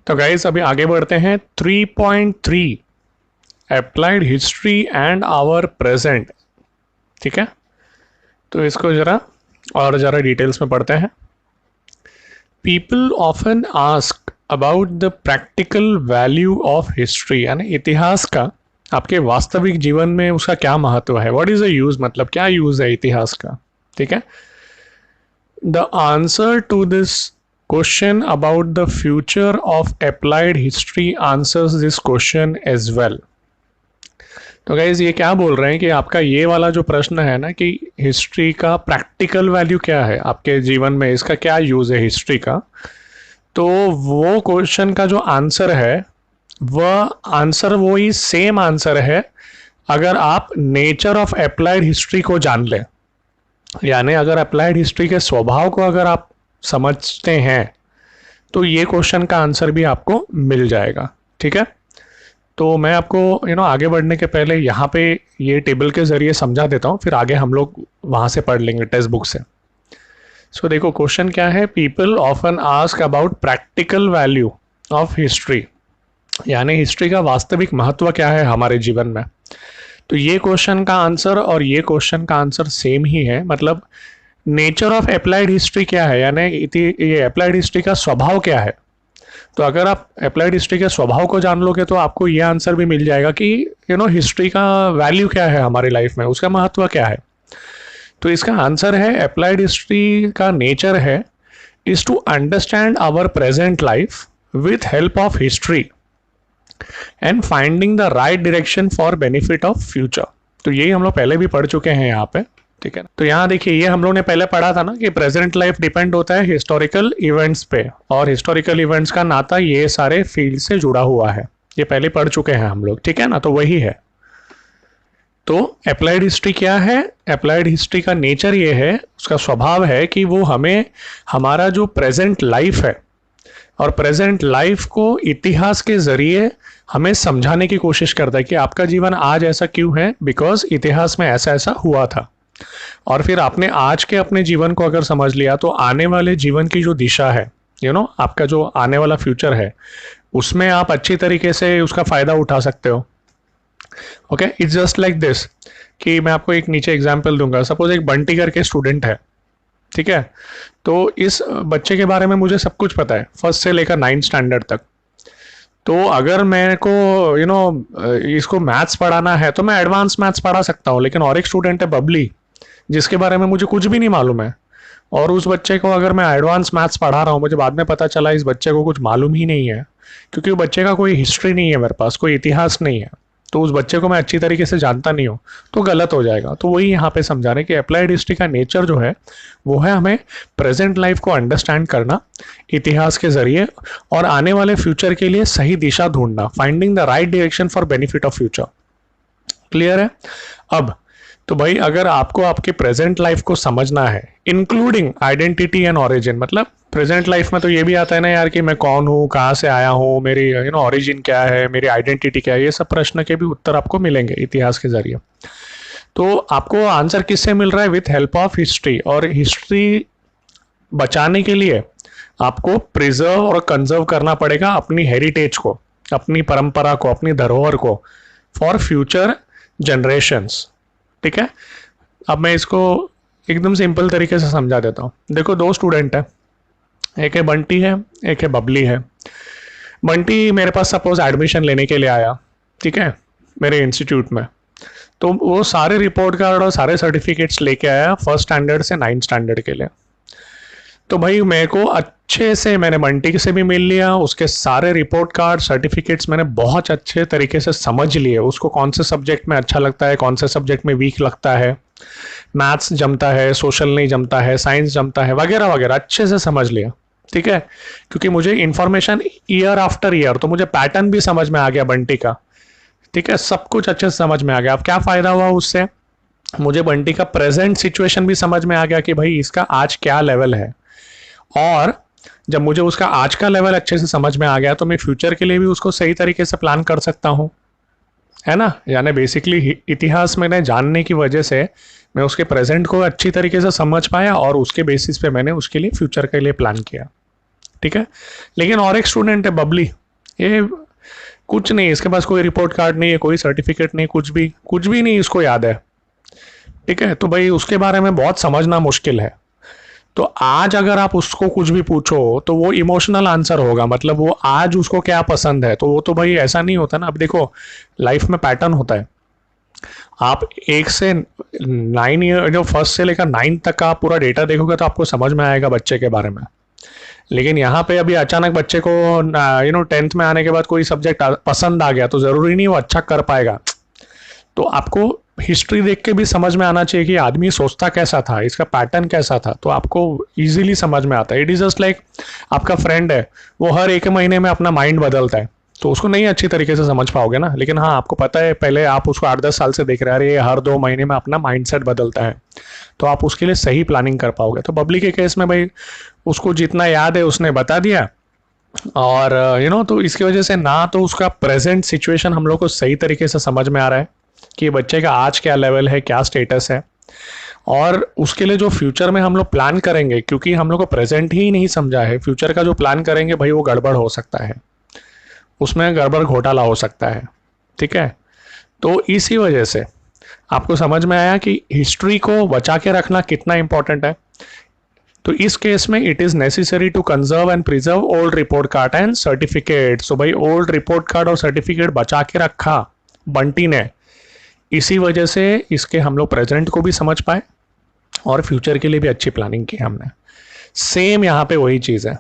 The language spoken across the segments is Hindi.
तो गाइस अभी आगे बढ़ते हैं 3.3 applied history and our present. ठीक है, तो इसको ज़रा डिटेल्स में पढ़ते हैं। People often ask about the practical value of history, यानी इतिहास का आपके वास्तविक जीवन में उसका क्या महत्व है। व्हाट इज़ द यूज़, मतलब क्या यूज़ है इतिहास का। ठीक है, the answer to this question about the future of applied history answers this question as well. तो गाइज ये क्या बोल रहे हैं कि आपका ये वाला जो प्रश्न है ना कि हिस्ट्री का प्रैक्टिकल वैल्यू क्या है आपके जीवन में, इसका क्या यूज़ है हिस्ट्री का, तो वो क्वेश्चन का जो आंसर है वह आंसर वही सेम आंसर है अगर आप नेचर ऑफ अप्लाइड हिस्ट्री को जान लें। यानी अगर अप्लाइड हिस्ट्री के स्वभाव को अगर आप समझते हैं तो ये क्वेश्चन का आंसर भी आपको मिल जाएगा। ठीक है, तो मैं आपको आगे बढ़ने के पहले यहाँ पे ये टेबल के ज़रिए समझा देता हूँ, फिर आगे हम लोग वहाँ से पढ़ लेंगे टेक्स्ट बुक से। सो देखो क्वेश्चन क्या है, people often ask about practical value of history, यानी हिस्ट्री का वास्तविक महत्व क्या है हमारे जीवन में। तो ये क्वेश्चन का आंसर और ये क्वेश्चन का आंसर सेम ही है, मतलब नेचर ऑफ अप्लाइड हिस्ट्री क्या है, यानी ये अप्लाइड हिस्ट्री का स्वभाव क्या है। तो अगर आप अप्लाइड हिस्ट्री के स्वभाव को जान लोगे तो आपको ये आंसर भी मिल जाएगा कि हिस्ट्री का वैल्यू क्या है हमारी लाइफ में, उसका महत्व क्या है। तो इसका आंसर है अप्लाइड हिस्ट्री का नेचर है is to understand our present life with help of history and finding the right direction for benefit of future. तो यही हम लोग पहले भी पढ़ चुके हैं यहाँ पे। ठीक है, तो यहाँ देखिए ये हम लोग ने पहले पढ़ा था ना कि प्रेजेंट लाइफ डिपेंड होता है हिस्टोरिकल इवेंट्स पे, और हिस्टोरिकल इवेंट्स का नाता ये सारे फील्ड से जुड़ा हुआ है, ये पहले पढ़ चुके हैं हम लोग। ठीक है ना, तो वही है। तो अप्लाइड हिस्ट्री क्या है, अप्लाइड हिस्ट्री का नेचर ये है, उसका स्वभाव है कि वो हमें हमारा जो प्रेजेंट लाइफ है और प्रेजेंट लाइफ को इतिहास के जरिए हमें समझाने की कोशिश करता है कि आपका जीवन आज ऐसा क्यों है, बिकॉज इतिहास में ऐसा ऐसा हुआ था। और फिर आपने आज के अपने जीवन को अगर समझ लिया तो आने वाले जीवन की जो दिशा है, आपका जो आने वाला फ्यूचर है, उसमें आप अच्छी तरीके से उसका फायदा उठा सकते हो। Okay, it's just like this कि मैं आपको एक नीचे एग्जांपल दूंगा। सपोज एक बंटी करके स्टूडेंट है, ठीक है, तो इस बच्चे के बारे में मुझे सब कुछ पता है, फर्स्ट से लेकर 9th स्टैंडर्ड तक। तो अगर मेरे को इसको मैथ्स पढ़ाना है तो मैं एडवांस मैथ्स पढ़ा सकता हूँ, लेकिन और एक स्टूडेंट है बबली जिसके बारे में मुझे कुछ भी नहीं मालूम है, और उस बच्चे को अगर मैं एडवांस मैथ्स पढ़ा रहा हूँ, मुझे बाद में पता चला इस बच्चे को कुछ मालूम ही नहीं है, क्योंकि वो बच्चे का कोई हिस्ट्री नहीं है, मेरे पास कोई इतिहास नहीं है, तो उस बच्चे को मैं अच्छी तरीके से जानता नहीं हूँ, तो गलत हो जाएगा। तो वही यहाँ पे समझा रहे कि अप्लाइड हिस्ट्री का नेचर जो है वो है हमें प्रेजेंट लाइफ को अंडरस्टैंड करना इतिहास के जरिए, और आने वाले फ्यूचर के लिए सही दिशा ढूंढना, finding the right direction for benefit of future. Clear है। अब तो भाई अगर आपको आपके प्रेजेंट लाइफ को समझना है इंक्लूडिंग आइडेंटिटी एंड ऑरिजिन, मतलब प्रेजेंट लाइफ में तो ये भी आता है ना यार कि मैं कौन हूँ, कहाँ से आया हूँ, मेरी ऑरिजिन क्या है, मेरी आइडेंटिटी क्या है, ये सब प्रश्न के भी उत्तर आपको मिलेंगे इतिहास के जरिए। तो आपको आंसर किससे मिल रहा है, विथ हेल्प ऑफ हिस्ट्री। और हिस्ट्री बचाने के लिए आपको प्रिजर्व और कंजर्व करना पड़ेगा अपनी हेरिटेज को, अपनी परंपरा को, अपनी धरोहर को, फॉर फ्यूचर जनरेशंस। ठीक है, अब मैं इसको एकदम सिंपल तरीके से समझा देता हूँ। देखो दो स्टूडेंट है, एक है बंटी है, एक है बबली है। बंटी मेरे पास सपोज एडमिशन लेने के लिए आया, ठीक है, मेरे इंस्टीट्यूट में, तो वो सारे रिपोर्ट कार्ड और सारे सर्टिफिकेट्स लेके आया फर्स्ट स्टैंडर्ड से 9th स्टैंडर्ड के लिए। तो भाई मेरे को अच्छे से, मैंने बंटी से भी मिल लिया, उसके सारे रिपोर्ट कार्ड सर्टिफिकेट्स मैंने बहुत अच्छे तरीके से समझ लिए, उसको कौन से सब्जेक्ट में अच्छा लगता है, कौन से सब्जेक्ट में वीक लगता है, मैथ्स जमता है, सोशल नहीं जमता है, साइंस जमता है, वगैरह वगैरह अच्छे से समझ लिया। ठीक है, क्योंकि मुझे इन्फॉर्मेशन ईयर आफ्टर ईयर, तो मुझे पैटर्न भी समझ में आ गया बंटी का। ठीक है, सब कुछ अच्छे से समझ में आ गया। अब क्या फ़ायदा हुआ उससे, मुझे बंटी का प्रेजेंट सिचुएशन भी समझ में आ गया कि भाई इसका आज क्या लेवल है, और जब मुझे उसका आज का लेवल अच्छे से समझ में आ गया तो मैं फ्यूचर के लिए भी उसको सही तरीके से प्लान कर सकता हूँ, है ना। यानी बेसिकली इतिहास मैंने जानने की वजह से मैं उसके प्रेजेंट को अच्छी तरीके से समझ पाया, और उसके बेसिस पे मैंने उसके लिए फ्यूचर के लिए प्लान किया। ठीक है। लेकिन और एक स्टूडेंट है बबली, ये कुछ नहीं, इसके पास कोई रिपोर्ट कार्ड नहीं है, कोई सर्टिफिकेट नहीं, कुछ भी नहीं इसको याद है, ठीक है। तो भाई उसके बारे में बहुत समझना मुश्किल है। तो आज अगर आप उसको कुछ भी पूछो तो वो इमोशनल आंसर होगा, मतलब वो आज उसको क्या पसंद है, तो वो तो भाई ऐसा नहीं होता ना। अब देखो लाइफ में पैटर्न होता है, आप 1 से 9 ईयर, जो फर्स्ट से लेकर 9 तक का पूरा डेटा देखोगे तो आपको समझ में आएगा बच्चे के बारे में। लेकिन यहाँ पे अभी अचानक बच्चे को 10th में आने के बाद कोई सब्जेक्ट पसंद आ गया तो ज़रूरी नहीं वो अच्छा कर पाएगा। तो आपको हिस्ट्री देख के भी समझ में आना चाहिए कि आदमी सोचता कैसा था, इसका पैटर्न कैसा था, तो आपको इजीली समझ में आता है। इट इज़ जस्ट लाइक आपका फ्रेंड है, वो हर 1 महीने में अपना माइंड बदलता है, तो उसको नहीं अच्छी तरीके से समझ पाओगे ना। लेकिन हाँ, आपको पता है पहले आप उसको 8-10 साल से देख रहे हैं, अरे ये हर 2 महीने में अपना माइंडसेट बदलता है, तो आप उसके लिए सही प्लानिंग कर पाओगे। तो बबली के केस में भाई उसको जितना याद है उसने बता दिया, और तो इसकी वजह से ना तो उसका प्रेजेंट सिचुएशन हम लोग को सही तरीके से समझ में आ रहा है कि बच्चे का आज क्या लेवल है, क्या स्टेटस है, और उसके लिए जो फ्यूचर में हम लोग प्लान करेंगे, क्योंकि हम लोग को प्रेजेंट ही नहीं समझा है, फ्यूचर का जो प्लान करेंगे भाई वो गड़बड़ हो सकता है, उसमें गड़बड़ घोटाला हो सकता है, ठीक है। तो इसी वजह से आपको समझ में आया कि हिस्ट्री को बचा के रखना कितना इंपॉर्टेंट है। तो इस केस में it is necessary to conserve and preserve old report card and certificate. So भाई ओल्ड रिपोर्ट कार्ड और सर्टिफिकेट बचा के रखा बंटी ने, इसी वजह से इसके हम लोग प्रेजेंट को भी समझ पाए और फ्यूचर के लिए भी अच्छी प्लानिंग की हमने। सेम यहाँ पे वही चीज़ है,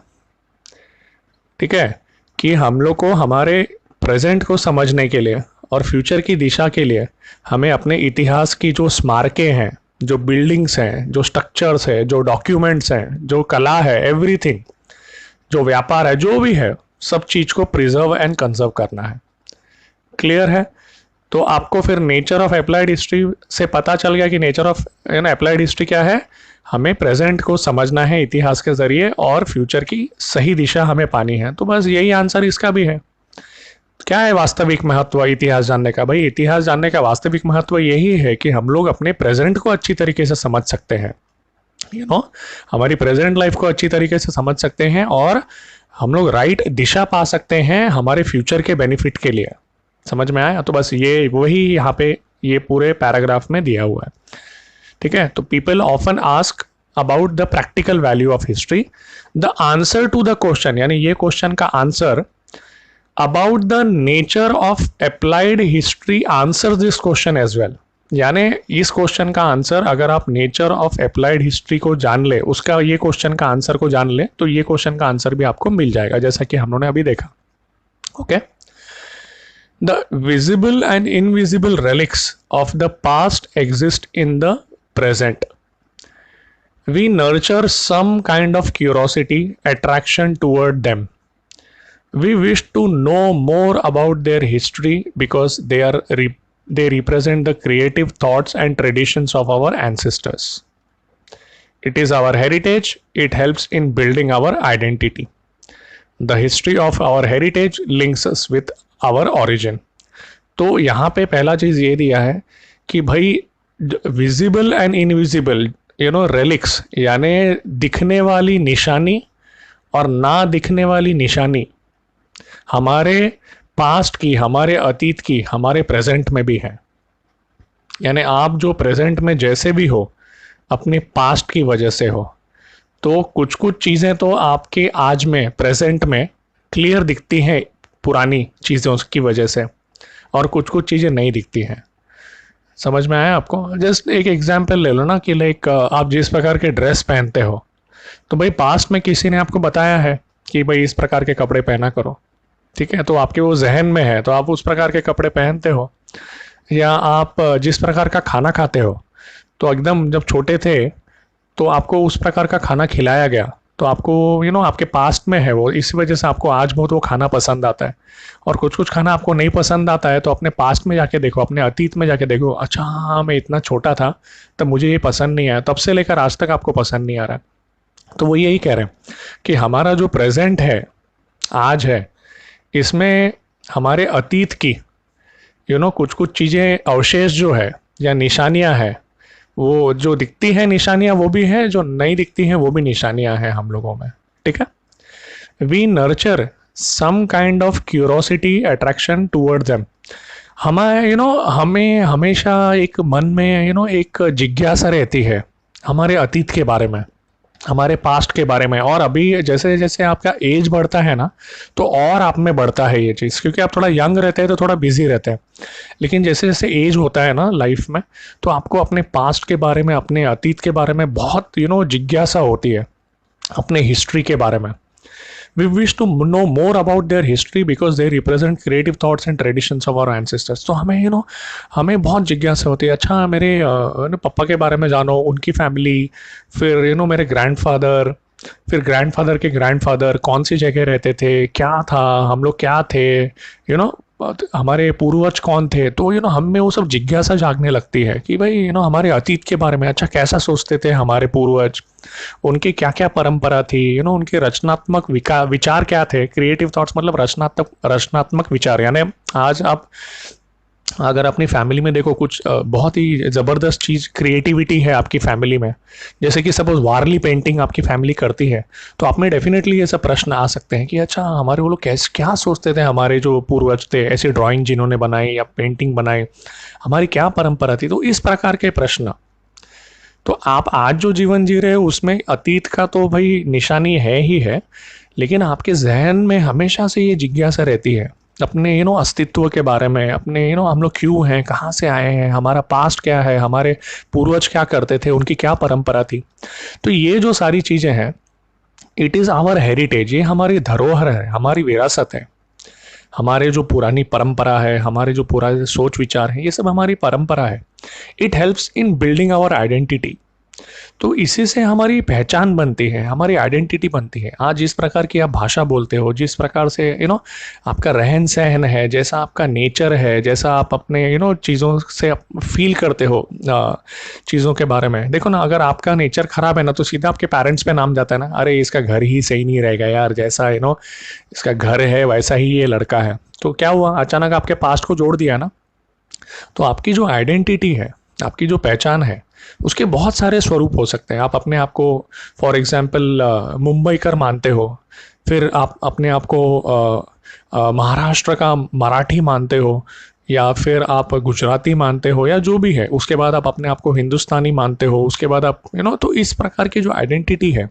ठीक है, कि हम लोग को हमारे प्रेजेंट को समझने के लिए और फ्यूचर की दिशा के लिए हमें अपने इतिहास की जो स्मारकें हैं, जो बिल्डिंग्स हैं, जो स्ट्रक्चर्स है, जो डॉक्यूमेंट्स हैं, जो कला है, एवरीथिंग, जो व्यापार है, जो भी है, सब चीज़ को प्रिजर्व एंड कंजर्व करना है। क्लियर है? तो आपको फिर नेचर ऑफ अप्लाइड हिस्ट्री से पता चल गया कि नेचर ऑफ अप्लाइड हिस्ट्री क्या है। हमें प्रेजेंट को समझना है इतिहास के जरिए और फ्यूचर की सही दिशा हमें पानी है। तो बस यही आंसर इसका भी है। क्या है वास्तविक महत्व इतिहास जानने का? भाई इतिहास जानने का वास्तविक महत्व यही है कि हम लोग अपने प्रेजेंट को अच्छी तरीके से समझ सकते हैं, हमारी प्रेजेंट लाइफ को अच्छी तरीके से समझ सकते हैं और हम लोग राइट दिशा पा सकते हैं हमारे फ्यूचर के बेनिफिट के लिए। समझ में आया? तो बस ये वही यहाँ पे ये पूरे पैराग्राफ में दिया हुआ है, ठीक है। तो people often ask about the practical value of history. The answer to the question, यानी ये क्वेश्चन का answer about the nature of applied history answer this question as well. यानी इस क्वेश्चन का आंसर, अगर आप नेचर ऑफ अप्लाइड हिस्ट्री को जान ले, उसका ये क्वेश्चन का आंसर को जान ले, तो ये क्वेश्चन का आंसर भी आपको मिल जाएगा, जैसा कि हम लोगों ने अभी देखा। Okay, The visible and invisible relics of the past exist in the present. We nurture some kind of curiosity, attraction toward them. We wish to know more about their history because they represent the creative thoughts and traditions of our ancestors. It is our heritage. It helps in building our identity. The history of our heritage links us with our origin. तो यहाँ पे पहला चीज़ ये दिया है कि भाई विजिबल एंड इनविजिबल रेलिक्स, यानी दिखने वाली निशानी और ना दिखने वाली निशानी हमारे पास्ट की, हमारे अतीत की, हमारे प्रेजेंट में भी है। यानी आप जो प्रेजेंट में जैसे भी हो अपने पास्ट की वजह से हो, तो कुछ कुछ चीज़ें तो आपके आज में प्रेजेंट में क्लियर दिखती हैं पुरानी चीज़ों की वजह से, और कुछ कुछ चीज़ें नहीं दिखती हैं। समझ में आया आपको? जस्ट एक एग्जांपल ले लो ना कि लाइक आप जिस प्रकार के ड्रेस पहनते हो, तो भाई पास्ट में किसी ने आपको बताया है कि भाई इस प्रकार के कपड़े पहना करो, ठीक है, तो आपके वो जहन में है, तो आप उस प्रकार के कपड़े पहनते हो। या आप जिस प्रकार का खाना खाते हो, तो एकदम जब छोटे थे तो आपको उस प्रकार का खाना खिलाया गया, तो आपको आपके पास्ट में है वो, इसी वजह से आपको आज बहुत वो खाना पसंद आता है। और कुछ कुछ खाना आपको नहीं पसंद आता है, तो अपने पास्ट में जाके देखो, अपने अतीत में जाके देखो, अच्छा हाँ मैं इतना छोटा था तब मुझे ये पसंद नहीं आया, तब से लेकर आज तक आपको पसंद नहीं आ रहा है। तो वो यही कह रहे हैं कि हमारा जो प्रेजेंट है, आज है, इसमें हमारे अतीत की कुछ कुछ चीज़ें, अवशेष जो है या निशानियाँ हैं, वो जो दिखती हैं निशानियाँ वो भी हैं, जो नहीं दिखती हैं वो भी निशानियाँ हैं हम लोगों में, ठीक है। We nurture some kind of curiosity attraction toward them. हमारे हमें हमेशा एक मन में एक जिज्ञासा रहती है हमारे अतीत के बारे में, हमारे पास्ट के बारे में। और अभी जैसे जैसे आपका एज बढ़ता है ना, तो और आप में बढ़ता है ये चीज़, क्योंकि आप थोड़ा यंग रहते हैं तो थोड़ा बिजी रहते हैं। लेकिन जैसे जैसे एज होता है ना लाइफ में, तो आपको अपने पास्ट के बारे में, अपने अतीत के बारे में बहुत जिज्ञासा होती है, अपने हिस्ट्री के बारे में। We wish to know more about their history because they represent creative thoughts and traditions of our ancestors। तो हमें हमें बहुत जिज्ञासा होती है, अच्छा मेरे पापा के बारे में जानो, उनकी फैमिली, फिर मेरे ग्रैंडफादर, फिर ग्रैंडफादर के ग्रैंडफादर कौन सी जगह रहते थे, क्या था, हम लोग क्या थे, हमारे पूर्वज कौन थे। तो हम में वो सब जिज्ञासा जागने लगती है कि भाई हमारे अतीत के बारे में, अच्छा कैसा सोचते थे हमारे पूर्वज, उनकी क्या क्या परंपरा थी, उनके रचनात्मक विचार क्या थे। क्रिएटिव थॉट्स मतलब रचनात्मक रचनात्मक विचार। यानी आज आप अगर अपनी फैमिली में देखो, कुछ बहुत ही ज़बरदस्त चीज़ क्रिएटिविटी है आपकी फैमिली में, जैसे कि सपोज वारली पेंटिंग आपकी फैमिली करती है, तो आप में डेफिनेटली ये सब प्रश्न आ सकते हैं कि अच्छा हमारे वो लोग कैसे क्या सोचते थे, हमारे जो पूर्वज थे, ऐसी ड्राइंग जिन्होंने बनाई या पेंटिंग बनाई, हमारी क्या परंपरा थी। तो इस प्रकार के प्रश्न, तो आप आज जो जीवन जी रहे हो उसमें अतीत का तो भाई निशानी है ही है, लेकिन आपके जहन में हमेशा से ये जिज्ञासा रहती है अपने अस्तित्व के बारे में, अपने हम लोग क्यों हैं, कहाँ से आए हैं, हमारा पास्ट क्या है, हमारे पूर्वज क्या करते थे, उनकी क्या परंपरा थी। तो ये जो सारी चीज़ें हैं, इट इज़ आवर हेरिटेज, ये हमारी धरोहर है, हमारी विरासत है। हमारे जो पुरानी परंपरा है, हमारे जो पुराने सोच विचार है, ये सब हमारी परंपरा है। It helps in building our identity. तो इसी से हमारी पहचान बनती है, हमारी आइडेंटिटी बनती है। आज जिस प्रकार की आप भाषा बोलते हो, जिस प्रकार से आपका रहन सहन है, जैसा आपका नेचर है, जैसा आप अपने चीज़ों से फील करते हो, चीज़ों के बारे में। देखो ना, अगर आपका नेचर खराब है ना, तो सीधा आपके पेरेंट्स पे नाम जाता है ना, अरे इसका घर ही सही नहीं रहेगा यार, जैसा इसका घर है वैसा ही ये लड़का है। तो क्या हुआ, अचानक आपके पास्ट को जोड़ दिया ना। तो आपकी जो आइडेंटिटी है, आपकी जो पहचान है, उसके बहुत सारे स्वरूप हो सकते हैं। आप अपने आप को फॉर एग्जांपल मुंबईकर मानते हो, फिर आप अपने आप को महाराष्ट्र का मराठी मानते हो, या फिर आप गुजराती मानते हो, या जो भी है। उसके बाद आप अपने आप को हिंदुस्तानी मानते हो, उसके बाद आप तो इस प्रकार की जो आइडेंटिटी है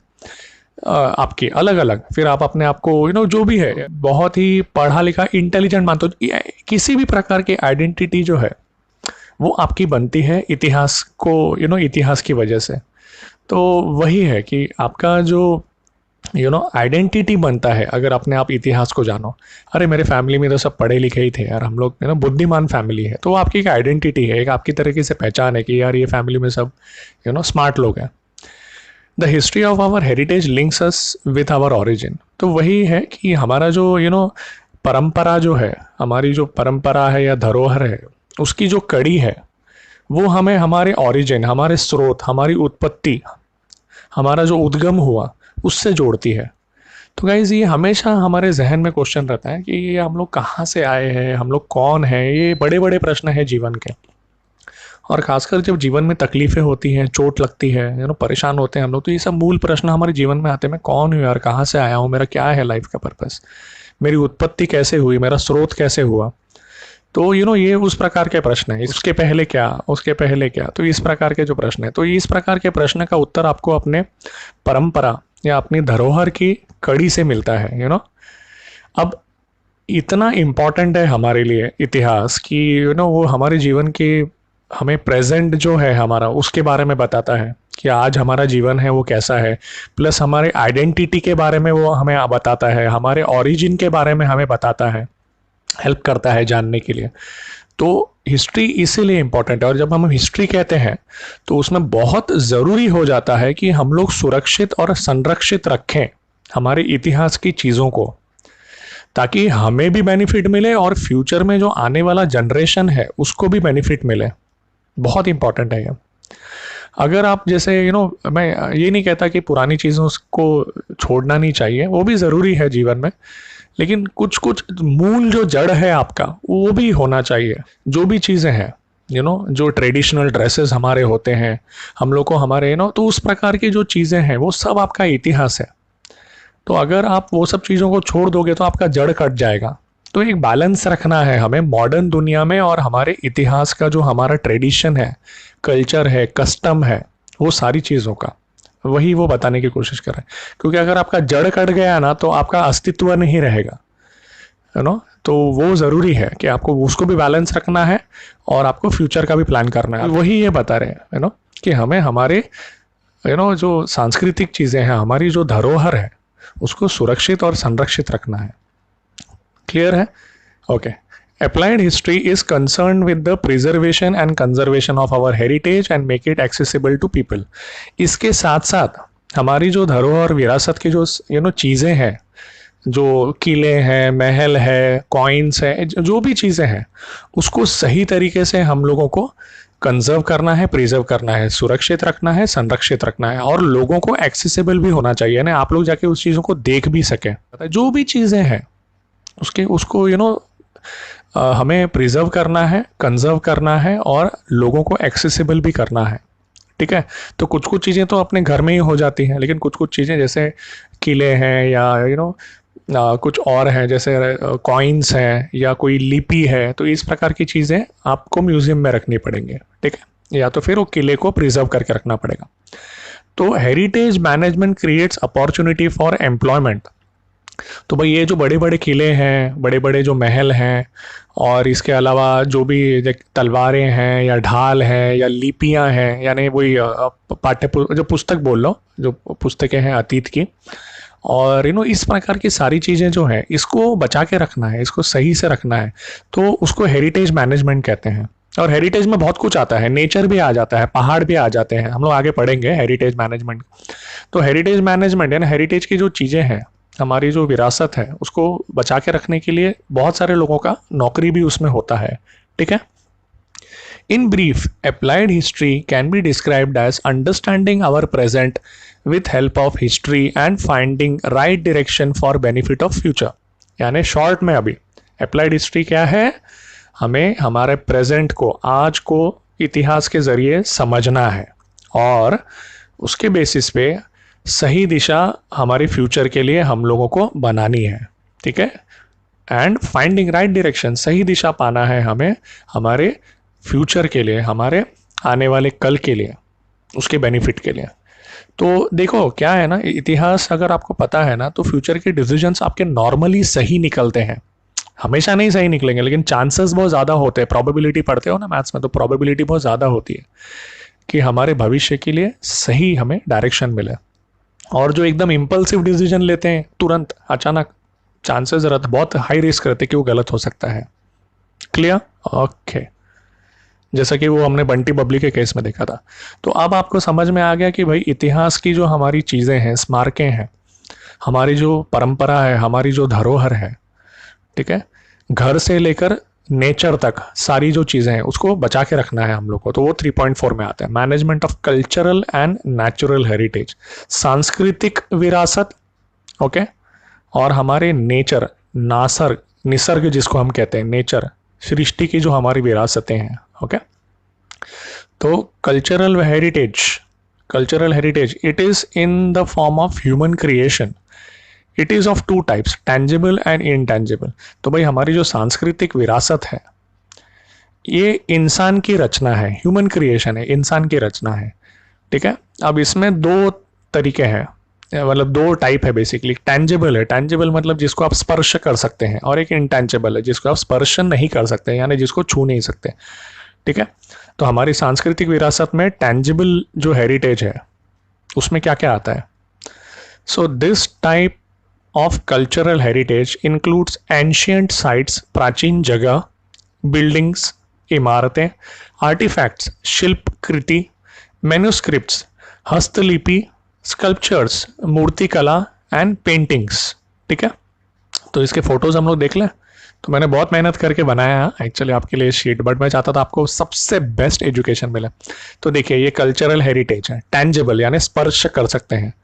आपकी अलग अलग। फिर आप अपने आप को जो भी है बहुत ही पढ़ा लिखा इंटेलिजेंट मानते हो। किसी भी प्रकार की आइडेंटिटी जो है वो आपकी बनती है इतिहास को इतिहास की वजह से। तो वही है कि आपका जो आइडेंटिटी बनता है अगर अपने आप इतिहास को जानो। अरे मेरे फैमिली में तो सब पढ़े लिखे ही थे यार, हम लोग बुद्धिमान फैमिली है। तो वो आपकी एक आइडेंटिटी है, एक आपकी तरीके से पहचान है कि यार ये फैमिली में सब स्मार्ट लोग हैं। The history of our heritage links us with our origin. तो वही है कि हमारा जो परंपरा जो है, हमारी जो परंपरा है या धरोहर है, उसकी जो कड़ी है वो हमें हमारे ऑरिजिन, हमारे स्रोत, हमारी उत्पत्ति, हमारा जो उद्गम हुआ उससे जोड़ती है। तो गाइज ये हमेशा हमारे जहन में क्वेश्चन रहता है कि ये हम लोग कहाँ से आए हैं, हम लोग कौन हैं। ये बड़े बड़े प्रश्न हैं जीवन के। और खासकर जब जीवन में तकलीफें होती हैं, चोट लगती है, परेशान होते हैं हम लोग, तो ये सब मूल प्रश्न हमारे जीवन में आते हैं। मैं कौन हूँ यार, कहाँ से आया हूँ, मेरा क्या है लाइफ का पर्पस, मेरी उत्पत्ति कैसे हुई, मेरा स्रोत कैसे हुआ। तो ये उस प्रकार के प्रश्न है। इसके पहले क्या, उसके पहले क्या, तो इस प्रकार के जो प्रश्न है। तो इस प्रकार के प्रश्न का उत्तर आपको अपने परंपरा या अपनी धरोहर की कड़ी से मिलता है। अब इतना इम्पॉर्टेंट है हमारे लिए इतिहास कि वो हमारे जीवन की, हमें प्रेजेंट जो है हमारा, उसके बारे में बताता है कि आज हमारा जीवन है वो कैसा है। प्लस हमारे आइडेंटिटी के बारे में वो हमें बताता है, हमारे ओरिजिन के बारे में हमें बताता है, हेल्प करता है जानने के लिए। तो हिस्ट्री इसीलिए इम्पोर्टेंट है। और जब हम हिस्ट्री कहते हैं तो उसमें बहुत ज़रूरी हो जाता है कि हम लोग सुरक्षित और संरक्षित रखें हमारे इतिहास की चीज़ों को, ताकि हमें भी बेनिफिट मिले और फ्यूचर में जो आने वाला जनरेशन है उसको भी बेनिफिट मिले। बहुत इंपॉर्टेंट है ये। अगर आप जैसे मैं ये नहीं कहता कि पुरानी चीज़ों को छोड़ना नहीं चाहिए, वो भी ज़रूरी है जीवन में, लेकिन कुछ कुछ मूल जो जड़ है आपका वो भी होना चाहिए। जो भी चीज़ें हैं जो ट्रेडिशनल ड्रेसेस हमारे होते हैं, हम लोग को हमारे तो उस प्रकार की जो चीज़ें हैं वो सब आपका इतिहास है। तो अगर आप वो सब चीज़ों को छोड़ दोगे तो आपका जड़ कट जाएगा। तो एक बैलेंस रखना है हमें मॉडर्न दुनिया में और हमारे इतिहास का जो हमारा ट्रेडिशन है, कल्चर है, कस्टम है, वो सारी चीज़ों का वही वो बताने की कोशिश कर रहे हैं। क्योंकि अगर आपका जड़ कट गया ना तो आपका अस्तित्व नहीं रहेगा, है ना। तो वो ज़रूरी है कि आपको उसको भी बैलेंस रखना है और आपको फ्यूचर का भी प्लान करना है। वही ये बता रहे हैं, है ना, कि हमें हमारे जो सांस्कृतिक चीज़ें हैं, हमारी जो धरोहर है, उसको सुरक्षित और संरक्षित रखना है। क्लियर है? Okay. Applied history is concerned with the preservation and conservation of our heritage and make it accessible to people. इसके साथ साथ हमारी जो धरोहर विरासत की जो चीज़ें हैं, जो किले हैं, महल है, कॉइन्स है, जो भी चीज़ें हैं, उसको सही तरीके से हम लोगों को कंजर्व करना है, प्रिजर्व करना है, सुरक्षित रखना है, संरक्षित रखना है, और लोगों को एक्सेसिबल भी होना चाहिए ना, आप लोग जाके उस चीज़ों को देख भी सकें। जो भी चीज़ें हैं उसको हमें प्रिजर्व करना है, कंजर्व करना है और लोगों को एक्सेसिबल भी करना है। ठीक है। तो कुछ कुछ चीज़ें तो अपने घर में ही हो जाती हैं, लेकिन कुछ कुछ चीज़ें जैसे किले हैं या कुछ और हैं, जैसे कॉइन्स हैं या कोई लिपि है, तो इस प्रकार की चीज़ें आपको म्यूजियम में रखनी पड़ेंगे। ठीक है। या तो फिर वो किले को प्रिजर्व करके रखना पड़ेगा। तो heritage management creates opportunity for employment. तो भाई ये जो बड़े बड़े किले हैं, बड़े बड़े जो महल हैं, और इसके अलावा जो भी तलवारें हैं या ढाल हैं या लिपियां हैं, यानी वही जो पुस्तक बोल लो, जो पुस्तकें हैं अतीत की, और इस प्रकार की सारी चीज़ें जो हैं, इसको बचा के रखना है, इसको सही से रखना है, तो उसको हेरिटेज मैनेजमेंट कहते हैं। और हेरिटेज में बहुत कुछ आता है, नेचर भी आ जाता है, पहाड़ भी आ जाते हैं, हम लोग आगे पढ़ेंगे हेरिटेज मैनेजमेंट। तो हेरिटेज मैनेजमेंट यानी हेरिटेज की जो चीज़ें हैं, हमारी जो विरासत है, उसको बचा के रखने के लिए बहुत सारे लोगों का नौकरी भी उसमें होता है। ठीक है। In brief, applied history can be described as understanding our present with help of history and finding right direction for benefit of future. यानी शॉर्ट में अभी अप्लाइड हिस्ट्री क्या है, हमें हमारे प्रेजेंट को, आज को इतिहास के जरिए समझना है और उसके बेसिस पे सही दिशा हमारे फ्यूचर के लिए हम लोगों को बनानी है। ठीक है। एंड फाइंडिंग राइट डायरेक्शन, सही दिशा पाना है हमें हमारे फ्यूचर के लिए, हमारे आने वाले कल के लिए, उसके बेनिफिट के लिए। तो देखो क्या है ना, इतिहास अगर आपको पता है ना, तो फ्यूचर के डिसीजंस आपके नॉर्मली सही निकलते हैं। हमेशा नहीं सही निकलेंगे, लेकिन चांसेस बहुत ज़्यादा होते हैं। प्रोबेबिलिटी पढ़ते हो ना मैथ्स में, तो प्रोबेबिलिटी बहुत ज़्यादा होती है कि हमारे भविष्य के लिए सही हमें डायरेक्शन मिले। और जो एकदम इम्पल्सिव डिसीजन लेते हैं तुरंत अचानक, चांसेस रहते बहुत हाई रिस्क रहते कि वो गलत हो सकता है। क्लियर? ओके। जैसा कि वो हमने बंटी बबली के केस में देखा था। तो अब आपको समझ में आ गया कि भाई इतिहास की जो हमारी चीज़ें हैं, स्मारकें हैं, हमारी जो परंपरा है, हमारी जो धरोहर है, ठीक है, घर से लेकर नेचर तक सारी जो चीज़ें हैं उसको बचा के रखना है हम लोग को। तो वो 3.4 में आता है, management of cultural and natural heritage, सांस्कृतिक विरासत। ओके। और हमारे नेचर, निसर्ग जिसको हम कहते हैं, नेचर, सृष्टि की जो हमारी विरासतें हैं। ओके। तो cultural heritage it is in the form of human creation. It is of two types, tangible and intangible. तो भाई हमारी जो सांस्कृतिक विरासत है, ये इंसान की रचना है, ह्यूमन क्रिएशन है, इंसान की रचना है। ठीक है। अब इसमें दो तरीके हैं, मतलब दो टाइप है बेसिकली। टेंजिबल है, टेंजिबल मतलब जिसको आप स्पर्श कर सकते हैं, और एक इंटेंजिबल है जिसको आप स्पर्श नहीं कर सकते, यानी जिसको छू नहीं सकते। ठीक है। तो हमारी सांस्कृतिक विरासत में टेंजिबल जो हेरिटेज है उसमें क्या क्या आता है? So this type of cultural heritage includes ancient sites, प्राचीन जगह, buildings, इमारतें, artifacts, शिल्पकृति, manuscripts, हस्तलिपि, sculptures, मूर्ति कला and paintings। ठीक है। तो इसके फोटोज हम लोग देख लें। तो मैंने बहुत मेहनत करके बनाया है एक्चुअली आपके लिए शीट, बट मैं चाहता था आपको सबसे बेस्ट एजुकेशन मिले। तो देखिए ये कल्चरल हेरिटेज है, टेंजिबल यानी स्पर्श कर सकते हैं।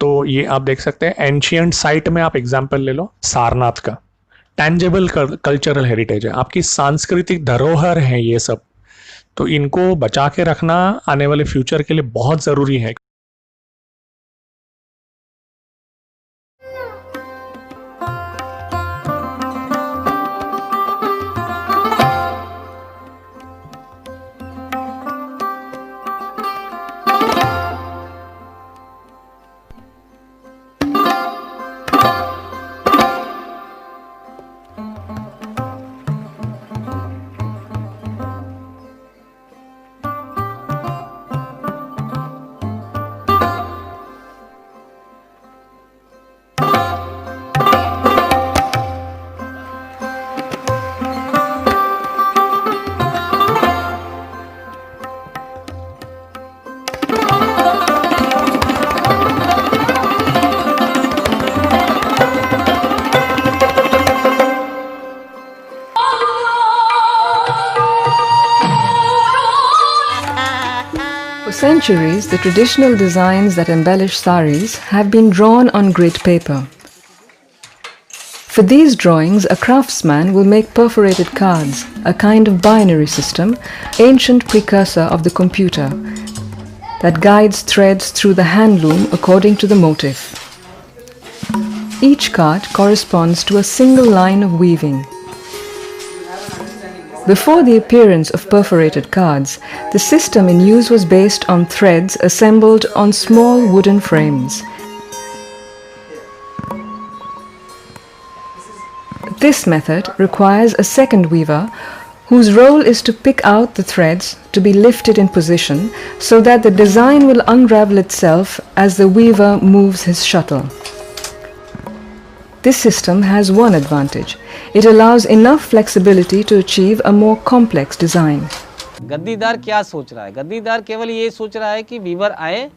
तो ये आप देख सकते हैं एंशियंट साइट में, आप एग्जाम्पल ले लो सारनाथ का, टेंजिबल कल्चरल हेरिटेज है, आपकी सांस्कृतिक धरोहर है ये सब। तो इनको बचा के रखना आने वाले फ्यूचर के लिए बहुत ज़रूरी है। centuries, the traditional designs that embellish saris have been drawn on grid paper. For these drawings, a craftsman will make perforated cards, a kind of binary system, ancient precursor of the computer, that guides threads through the handloom according to the motif. Each card corresponds to a single line of weaving. Before the appearance of perforated cards, the system in use was based on threads assembled on small wooden frames. This method requires a second weaver whose role is to pick out the threads to be lifted in position so that the design will unravel itself as the weaver moves his shuttle. This system has one advantage. It allows enough flexibility to achieve a more complex design. गद्दीदार क्या सोच रहा है? गद्दीदार केवल ये सोच रहा है कि वीवर आए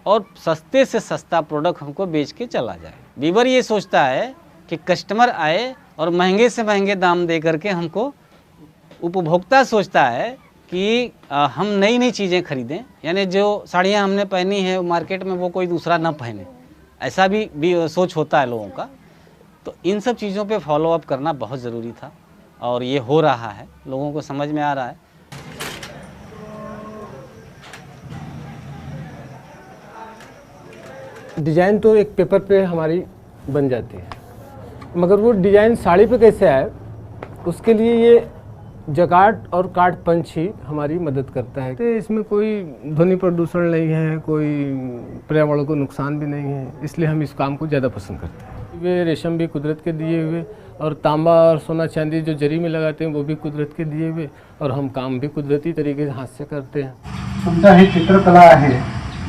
और सस्ते से सस्ता प्रोडक्ट हमको बेच के चला जाए। वीवर ये सोचता है कि कस्टमर आए और महंगे से महंगे दाम दे करके हमको, उपभोक्ता सोचता है कि हम नई नई चीज़ें खरीदें, यानी जो साड़ियाँ हमने पहनी है मार्केट में वो कोई दूसरा ना पहने, ऐसा भी सोच होता है लोगों का। तो इन सब चीज़ों पे फॉलो अप करना बहुत ज़रूरी था और ये हो रहा है, लोगों को समझ में आ रहा है। डिज़ाइन तो एक पेपर पे हमारी बन जाती है, मगर वो डिज़ाइन साड़ी पे कैसे आए उसके लिए ये जकार्ड और कार्ड पंच ही हमारी मदद करता है। तो इसमें कोई ध्वनि प्रदूषण नहीं है, कोई पर्यावरण को नुकसान भी नहीं है, इसलिए हम इस काम को ज़्यादा पसंद करते हैं। वे रेशम भी कुदरत के दिए हुए और तांबा और सोना चांदी जो जरी में लगाते हैं वो भी कुदरत के दिए हुए, और हम काम भी कुदरती तरीके से हाथ से करते हैं। तुमचा ही चित्रकला आहे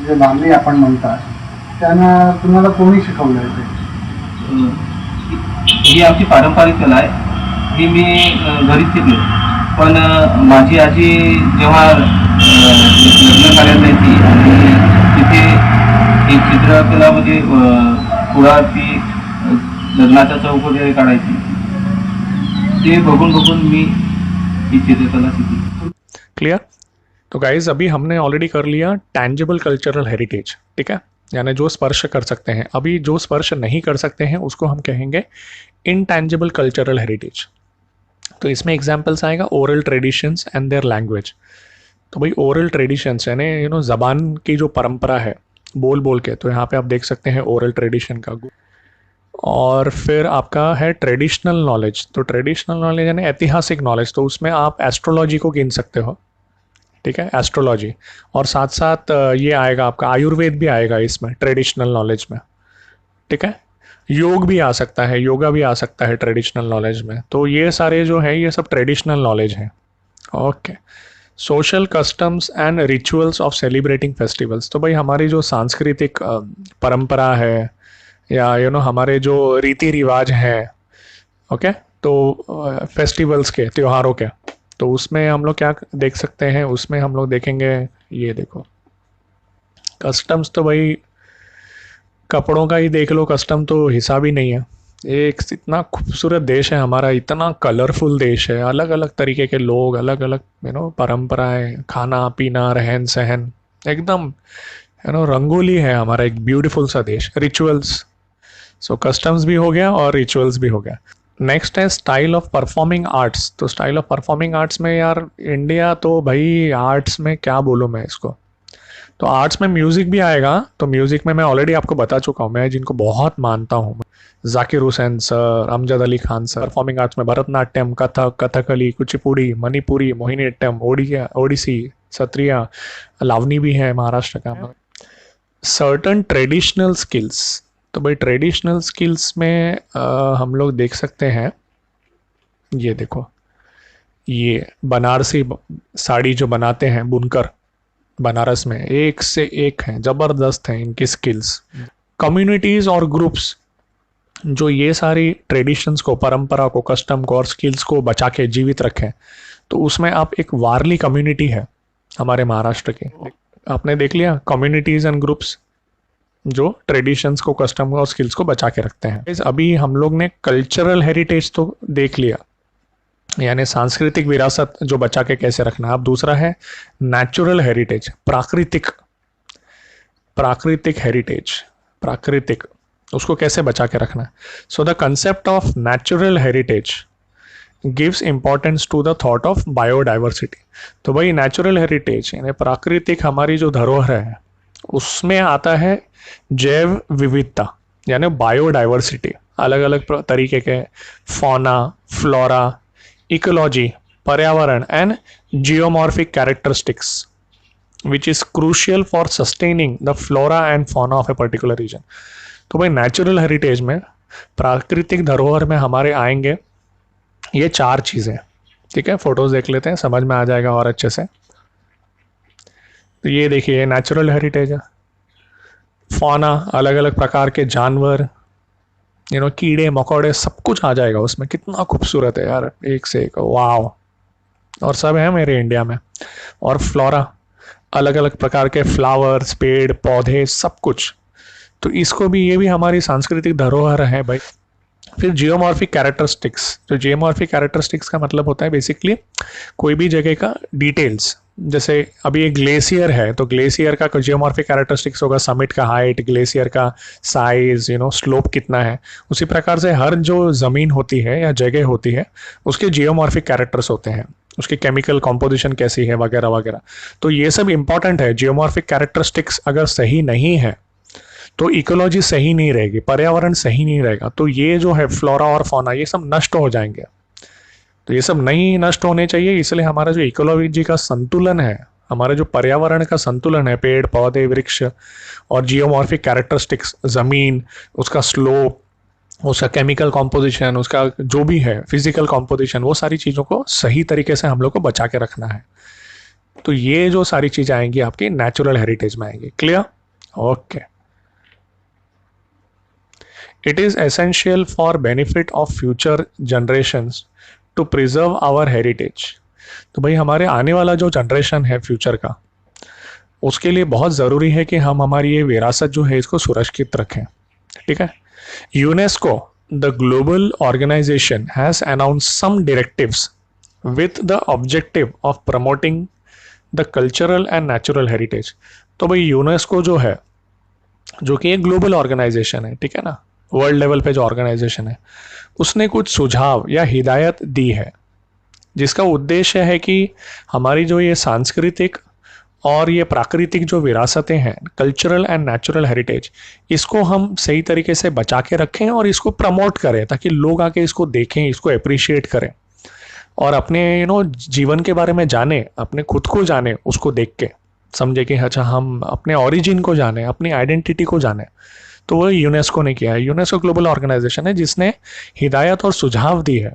जे बांधणी आपण म्हणता, त्यांना तुम्हाला कोणी शिकवलं आहे ते? ही आमची पारंपरिक कला आहे, ही मी घरीच शिकलो, पण माझी आजी जेव्हा लग्न कार्यात जायची आणि तिथे एक चित्रकला म्हणजे पुढा ती लग्नाचा चौक वगैरे काढायची, ते बघून मी ही चित्रकला शिकली। क्लियर? तो गाइज अभी हमने ऑलरेडी कर लिया टैंजिबल कल्चरल हेरिटेज, ठीक है, यानी जो स्पर्श कर सकते हैं। अभी जो स्पर्श नहीं कर सकते हैं उसको हम कहेंगे इनटैंजिबल कल्चरल हेरिटेज। तो इसमें एग्जांपल्स आएगा oral traditions and their language. तो भाई ओरल ट्रेडिशंस यानी ज़बान की जो परंपरा है बोल बोल के, तो यहाँ पे आप देख सकते हैं ओरल ट्रेडिशन का। और फिर आपका है ट्रेडिशनल नॉलेज। तो ट्रेडिशनल नॉलेज यानी ऐतिहासिक नॉलेज, तो उसमें आप एस्ट्रोलॉजी को गिन सकते हो, ठीक है, एस्ट्रोलॉजी। और साथ साथ ये आएगा आपका आयुर्वेद भी आएगा इसमें ट्रेडिशनल नॉलेज में, ठीक है। योग भी आ सकता है, योगा भी आ सकता है ट्रेडिशनल नॉलेज में। तो ये सारे जो है ये सब ट्रेडिशनल नॉलेज हैं। Okay, social customs and rituals of celebrating festivals. तो भाई हमारी जो सांस्कृतिक परंपरा है या हमारे जो रीति रिवाज हैं, ओके, तो फेस्टिवल्स के, त्योहारों के, तो उसमें हम लोग क्या देख सकते हैं, उसमें हम लोग देखेंगे, ये देखो कस्टम्स। तो भाई कपड़ों का ही देख लो, कस्टम तो हिसाब ही नहीं है। एक इतना खूबसूरत देश है हमारा, इतना कलरफुल देश है, अलग अलग तरीके के लोग, अलग अलग परंपराएं, खाना पीना, रहन सहन, एकदम रंगोली है हमारा, एक ब्यूटीफुल सा देश। रिचुअल्स, सो कस्टम्स भी हो गया और रिचुअल्स भी हो गया। नेक्स्ट है स्टाइल ऑफ परफॉर्मिंग आर्ट्स। तो स्टाइल ऑफ परफॉर्मिंग आर्ट्स में यार इंडिया तो भाई आर्ट्स में क्या बोलूँ मैं इसको। तो आर्ट्स में म्यूज़िक भी आएगा। तो म्यूज़िक में मैं ऑलरेडी आपको बता चुका हूँ, मैं जिनको बहुत मानता हूँ, Zakir Hussain sir, Amjad Ali Khan sir. Performing arts में भरतनाट्यम, कथक, कथकली, कुचिपुड़ी, मणिपुरी, मोहिनीअट्टम, ओडिसी, सत्रिया, लावनी भी है महाराष्ट्र का। Certain traditional skills. तो भाई ट्रेडिशनल स्किल्स में हम लोग देख सकते हैं, ये देखो, ये बनारसी साड़ी जो बनाते हैं बुनकर बनारस में, एक से एक हैं, ज़बरदस्त हैं इनकी स्किल्स। कम्युनिटीज़ और ग्रुप्स जो ये सारी ट्रेडिशंस को, परंपरा को, कस्टम को और स्किल्स को बचा के जीवित रखें, तो उसमें आप एक वारली कम्युनिटी है हमारे महाराष्ट्र की, आपने देख लिया, कम्युनिटीज़ एंड ग्रुप्स जो ट्रेडिशंस को, कस्टम को और स्किल्स को बचा के रखते हैं। अभी हम लोग ने कल्चरल हेरिटेज तो देख लिया, यानी सांस्कृतिक विरासत जो बचा के कैसे रखना। अब दूसरा है नेचुरल हेरिटेज, प्राकृतिक प्राकृतिक हेरिटेज, प्राकृतिक, उसको कैसे बचा के रखना है. So the concept of natural heritage gives importance to the thought of biodiversity. तो भाई नेचुरल हेरिटेज यानी प्राकृतिक हमारी जो धरोहर है उसमें आता है जैव विविधता यानी बायोडाइवर्सिटी, अलग अलग तरीके के फौना, फ्लोरा, इकोलॉजी, पर्यावरण and geomorphic characteristics which is crucial for sustaining the flora and fauna of a particular region. तो भाई नेचुरल हेरिटेज में, प्राकृतिक धरोहर में हमारे आएंगे ये 4 चीज़ें. ठीक है, फोटोज देख लेते हैं, समझ में आ जाएगा और अच्छे से. तो ये देखिए नेचुरल हेरिटेज है. फौना, अलग अलग प्रकार के जानवर, कीड़े मकोड़े, सब कुछ आ जाएगा उसमें. कितना खूबसूरत है यार, एक से एक, वाव. और सब है मेरे इंडिया में. और फ्लोरा, अलग अलग प्रकार के फ्लावर्स, पेड़ पौधे, सब कुछ. तो इसको भी, ये भी हमारी सांस्कृतिक धरोहर है भाई. फिर जियोमॉर्फिक कैरेक्टरिस्टिक्स. तो जियोमॉर्फिक कैरेक्टरिस्टिक्स का मतलब होता है बेसिकली कोई भी जगह का डिटेल्स. जैसे अभी एक ग्लेशियर है तो ग्लेशियर का जियोमॉर्फिक कैरेक्टरिस्टिक्स होगा, समिट का हाइट, ग्लेशियर का साइज, स्लोप कितना है. उसी प्रकार से हर जो ज़मीन होती है या जगह होती है उसके जियोमॉर्फिक कैरेक्टर्स होते हैं, उसकी केमिकल कॉम्पोजिशन कैसी है वगैरह वगैरह. तो ये सब इंपॉर्टेंट है. जियोमॉर्फिक कैरेक्टरिस्टिक्स अगर सही नहीं है तो इकोलॉजी सही नहीं रहेगी, पर्यावरण सही नहीं रहेगा. तो ये जो है फ्लोरा और फौना, ये सब नष्ट हो जाएंगे. तो ये सब नहीं नष्ट होने चाहिए. इसलिए हमारा जो इकोलॉजी का संतुलन है, हमारा जो पर्यावरण का संतुलन है, पेड़ पौधे वृक्ष और जियोमॉर्फिक कैरेक्टरिस्टिक्स, ज़मीन, उसका स्लोप, उसका केमिकल कॉम्पोजिशन, उसका जो भी है फिजिकल कॉम्पोजिशन, वो सारी चीज़ों को सही तरीके से हम लोग को बचा के रखना है. तो ये जो सारी चीज़ें आएंगी आपकी नेचुरल हेरिटेज में आएंगी. Clear? Okay. It is essential for benefit of future generations to preserve our heritage. तो भाई हमारे आने वाला जो जनरेशन है फ्यूचर का, उसके लिए बहुत ज़रूरी है कि हम हमारी ये विरासत जो है इसको सुरक्षित रखें. ठीक है. UNESCO, the global organisation has announce some directives with the objective of promoting the cultural and natural heritage. तो भाई यूनेस्को जो है, जो कि एक ग्लोबल ऑर्गेनाइजेशन है, ठीक है ना, वर्ल्ड लेवल पे जो ऑर्गेनाइजेशन है, उसने कुछ सुझाव या हिदायत दी है जिसका उद्देश्य है कि हमारी जो ये सांस्कृतिक और ये प्राकृतिक जो विरासतें हैं, कल्चरल एंड नेचुरल हेरिटेज, इसको हम सही तरीके से बचा के रखें और इसको प्रमोट करें ताकि लोग आके इसको देखें, इसको अप्रिशिएट करें और अपने जीवन के बारे में जाने, अपने खुद को जाने, उसको देख के समझे कि अच्छा हम अपने ओरिजिन को जाने, अपनी आइडेंटिटी को जाने. तो वो यूनेस्को ने किया है. यूनेस्को ग्लोबल ऑर्गेनाइजेशन है जिसने हिदायत और सुझाव दी है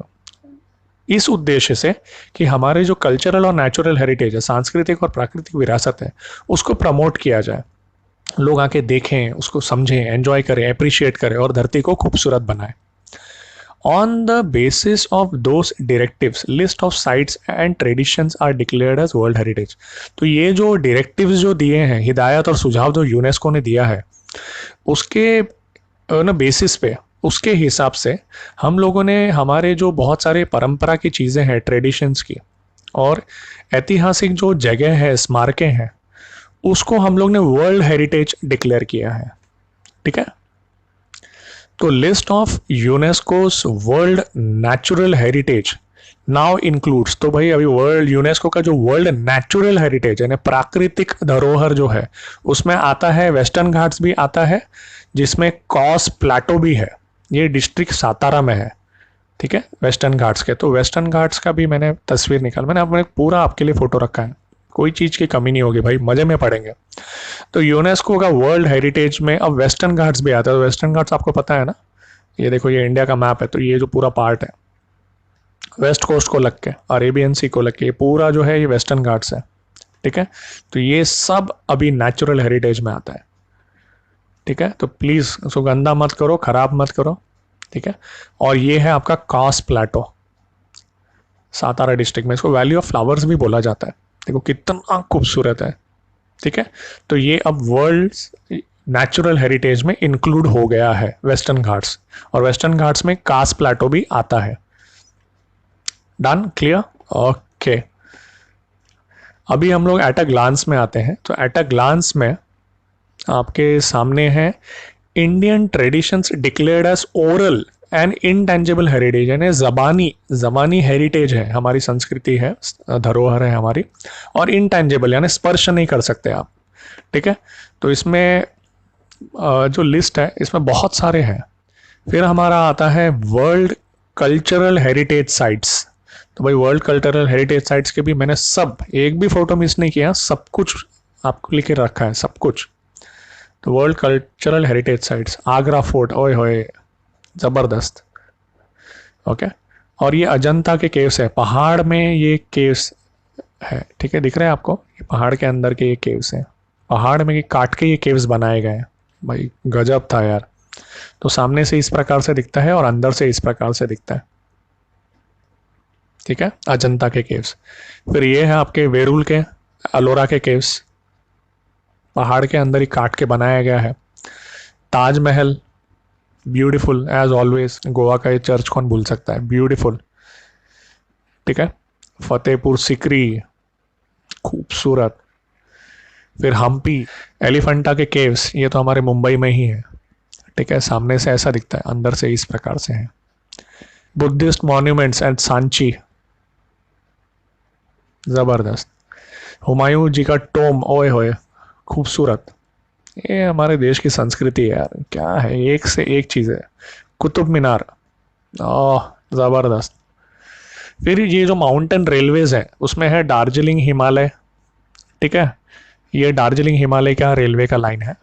इस उद्देश्य से कि हमारे जो कल्चरल और नेचुरल हेरिटेज है, सांस्कृतिक और प्राकृतिक विरासत है, उसको प्रमोट किया जाए, लोग आके देखें, उसको समझें, एंजॉय करें, अप्रिशिएट करें और धरती को खूबसूरत बनाएं. On the basis of those directives, list of sites and traditions are declared as world heritage. तो ये जो डायरेक्टिव्स जो दिए हैं, हिदायत और सुझाव जो यूनेस्को ने दिया है, उसके बेसिस पे, उसके हिसाब से हम लोगों ने हमारे जो बहुत सारे परंपरा की चीज़ें हैं, ट्रेडिशंस की और ऐतिहासिक जो जगह है, स्मारकें हैं, उसको हम लोग ने वर्ल्ड हेरिटेज डिक्लेयर किया है. ठीक है. तो list of UNESCO's world natural heritage now includes. तो भाई अभी वर्ल्ड यूनेस्को का जो वर्ल्ड नेचुरल हेरिटेज यानी प्राकृतिक धरोहर जो है, उसमें आता है वेस्टर्न घाट्स भी आता है, जिसमें कॉस प्लाटो भी है. ये डिस्ट्रिक्ट सातारा में है. ठीक है, वेस्टर्न घाट्स के. तो वेस्टर्न घाट्स का भी मैंने तस्वीर मैंने पूरा आपके लिए फोटो रखा है, कोई चीज़ की कमी नहीं होगी भाई, मज़े में पड़ेंगे. तो यूनेस्को का वर्ल्ड हेरिटेज में अब वेस्टर्न घाट्स भी आता है. तो वेस्टर्न घाट्स आपको पता है ना, ये देखो, ये इंडिया का मैप है. तो ये जो पूरा पार्ट है वेस्ट कोस्ट को लग के, अरेबियन सी को लग के, ये पूरा जो है ये वेस्टर्न घाट्स है. ठीक है. तो ये सब अभी नेचुरल हेरिटेज में आता है. ठीक है. तो प्लीज़ उसको गंदा मत करो, ख़राब मत करो. ठीक है. और ये है आपका कॉस प्लाटो, सातारा डिस्ट्रिक्ट में. इसको वैली ऑफ फ्लावर्स भी बोला जाता है. देखो कितना खूबसूरत है. ठीक है. तो ये अब वर्ल्ड नेचुरल हेरिटेज में इंक्लूड हो गया है वेस्टर्न घाट्स, और वेस्टर्न घाट्स में कास प्लाटो भी आता है. डन? क्लियर? ओके. अभी हम लोग एट अ ग्लांस में आते हैं. तो एट अ ग्लांस में आपके सामने है Indian traditions declared as oral and intangible heritage, यानी ज़बानी हेरिटेज है, हमारी संस्कृति है, धरोहर है हमारी, और इनटेंजिबल यानी स्पर्श नहीं कर सकते आप। ठीक है, तो इसमें जो लिस्ट है इसमें बहुत सारे हैं। फिर हमारा आता है वर्ल्ड कल्चरल हेरिटेज साइट्स। तो भाई वर्ल्ड कल्चरल हेरिटेज साइट्स के भी मैंने सब, एक भी फोटो मिस नहीं किया, सब कुछ आपको लिख के रखा है, सब कुछ। तो world cultural heritage sites, Agra fort, ओए होए ज़बरदस्त। ओके, और ये अजंता के केव्स है, पहाड़ में ये केव्स है। ठीक है, दिख रहा है आपको, ये पहाड़ के अंदर के ये केव्स हैं, पहाड़ में काट के ये केव्स बनाए गए हैं। भाई गजब था यार। तो सामने से इस प्रकार से दिखता है और अंदर से इस प्रकार से दिखता है। ठीक है, अजंता के केव्स। फिर ये है आपके वेरुल के, अलोरा के केव्स, पहाड़ के अंदर ही काट के बनाया गया है। Taj Mahal, beautiful as always, Goa का ये चर्च कौन भूल सकता है, ब्यूटीफुल। ठीक है, फतेहपुर सिकरी, खूबसूरत। फिर हम्पी, एलिफेंटा के केव्स, ये तो हमारे मुंबई में ही है। ठीक है, सामने से ऐसा दिखता है, अंदर से इस प्रकार से है। बुद्धिस्ट मॉन्यूमेंट्स एट सांची, जबरदस्त। हुमायूं जी का टोम, ओए होए खूबसूरत। ये हमारे देश की संस्कृति है यार, क्या है, एक से एक चीज़ है। कुतुब मीनार, ओह ज़बरदस्त। फिर ये जो माउंटेन रेलवेज है उसमें है दार्जिलिंग हिमालय। ठीक है, ये दार्जिलिंग हिमालय का रेलवे का लाइन है,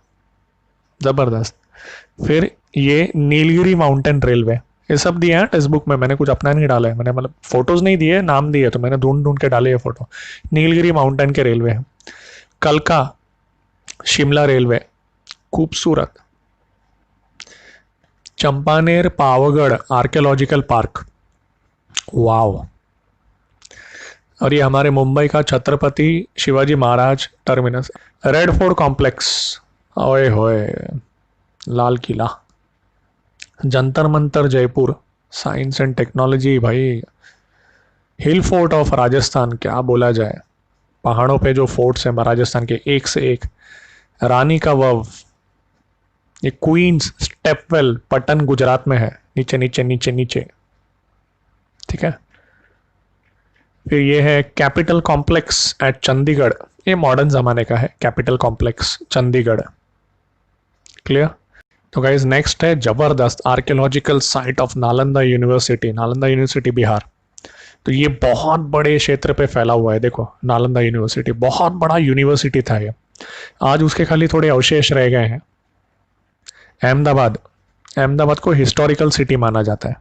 ज़बरदस्त। फिर ये नीलगिरी माउंटेन रेलवे, ये सब दिए हैं टेक्स्ट बुक में, मैंने कुछ अपना नहीं डाला है, मैंने मतलब फोटोज नहीं दिए, नाम दिए, तो मैंने ढूंढ ढूंढ के डाले ये फोटो। नीलगिरी माउंटेन के रेलवे हैं। कलका शिमला रेलवे, खूबसूरत। चंपानेर पावागढ़ आर्कियोलॉजिकल पार्क, वाव। और ये हमारे मुंबई का Chhatrapati Shivaji Maharaj terminus. Red fort complex, ओए होए, Lal Qila. Jantar Mantar Jaipur, science and technology भाई। हिल फोर्ट ऑफ राजस्थान, क्या बोला जाए, पहाड़ों पे जो फोर्ट्स हैं राजस्थान के, एक से एक। रानी का वव, ये क्वींस स्टेपवेल पटन गुजरात में है, नीचे नीचे नीचे नीचे। ठीक है, फिर ये है कैपिटल कॉम्प्लेक्स एट चंडीगढ़, ये मॉडर्न ज़माने का है, कैपिटल कॉम्प्लेक्स चंडीगढ़। क्लियर। तो गाइज नेक्स्ट है जबरदस्त archaeological site of Nalanda university, Nalanda university Bihar. तो ये बहुत बड़े क्षेत्र पे फैला हुआ है, देखो नालंदा यूनिवर्सिटी बहुत बड़ा यूनिवर्सिटी था ये, आज उसके खाली थोड़े अवशेष रह गए हैं। अहमदाबाद को हिस्टोरिकल सिटी माना जाता है,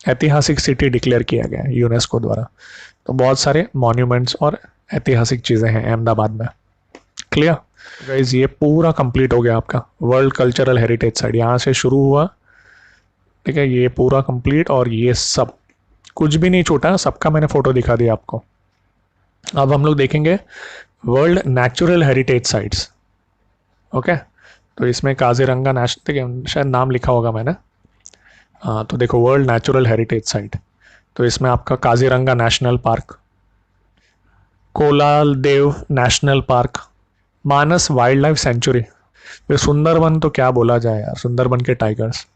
ऐतिहासिक सिटी डिक्लेयर किया गया है यूनेस्को द्वारा। तो बहुत सारे मॉन्यूमेंट्स और ऐतिहासिक चीज़ें हैं अहमदाबाद में। क्लियर गाइज, ये पूरा कंप्लीट हो गया आपका वर्ल्ड कल्चरल हेरिटेज साइट, यहाँ से शुरू हुआ। ठीक है, ये पूरा कंप्लीट, और ये सब कुछ भी नहीं छूटा, सबका मैंने फोटो दिखा दिया आपको। अब हम लोग देखेंगे world natural heritage sites. Okay, तो इसमें काजीरंगा नेशनल, शायद नाम लिखा होगा मैंने, हाँ। तो देखो वर्ल्ड नेचुरल हेरिटेज साइट, तो इसमें आपका काजीरंगा नेशनल पार्क, कोलाल देव नेशनल पार्क, मानस वाइल्ड लाइफ सेंचुरी, फिर सुंदरबन, तो क्या बोला जाए यार, सुंदरबन के टाइगर्स।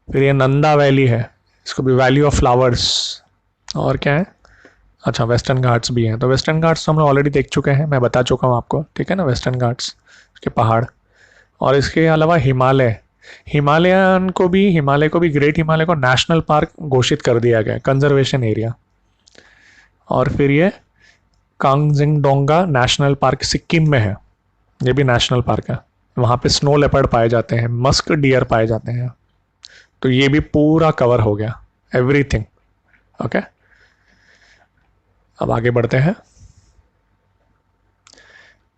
फिर ये नंदा वैली है, इसको भी वैली ऑफ फ्लावर्स। और क्या है, अच्छा वेस्टर्न घाट्स भी हैं। तो वेस्टर्न घाट्स तो हम लोग ऑलरेडी देख चुके हैं, मैं बता चुका हूँ आपको, ठीक है ना, वेस्टर्न घाट्स के पहाड़। और इसके अलावा हिमालय को भी ग्रेट हिमालय को नेशनल पार्क घोषित कर दिया गया, कंजर्वेशन एरिया। और फिर ये कांगजिंगडोंगा नेशनल पार्क सिक्किम में है, ये भी नेशनल पार्क है, वहाँ पे स्नो लेपर्ड पाए जाते हैं, मस्क डियर पाए जाते हैं। तो ये भी पूरा कवर हो गया, एवरीथिंग। ओके, अब आगे बढ़ते हैं।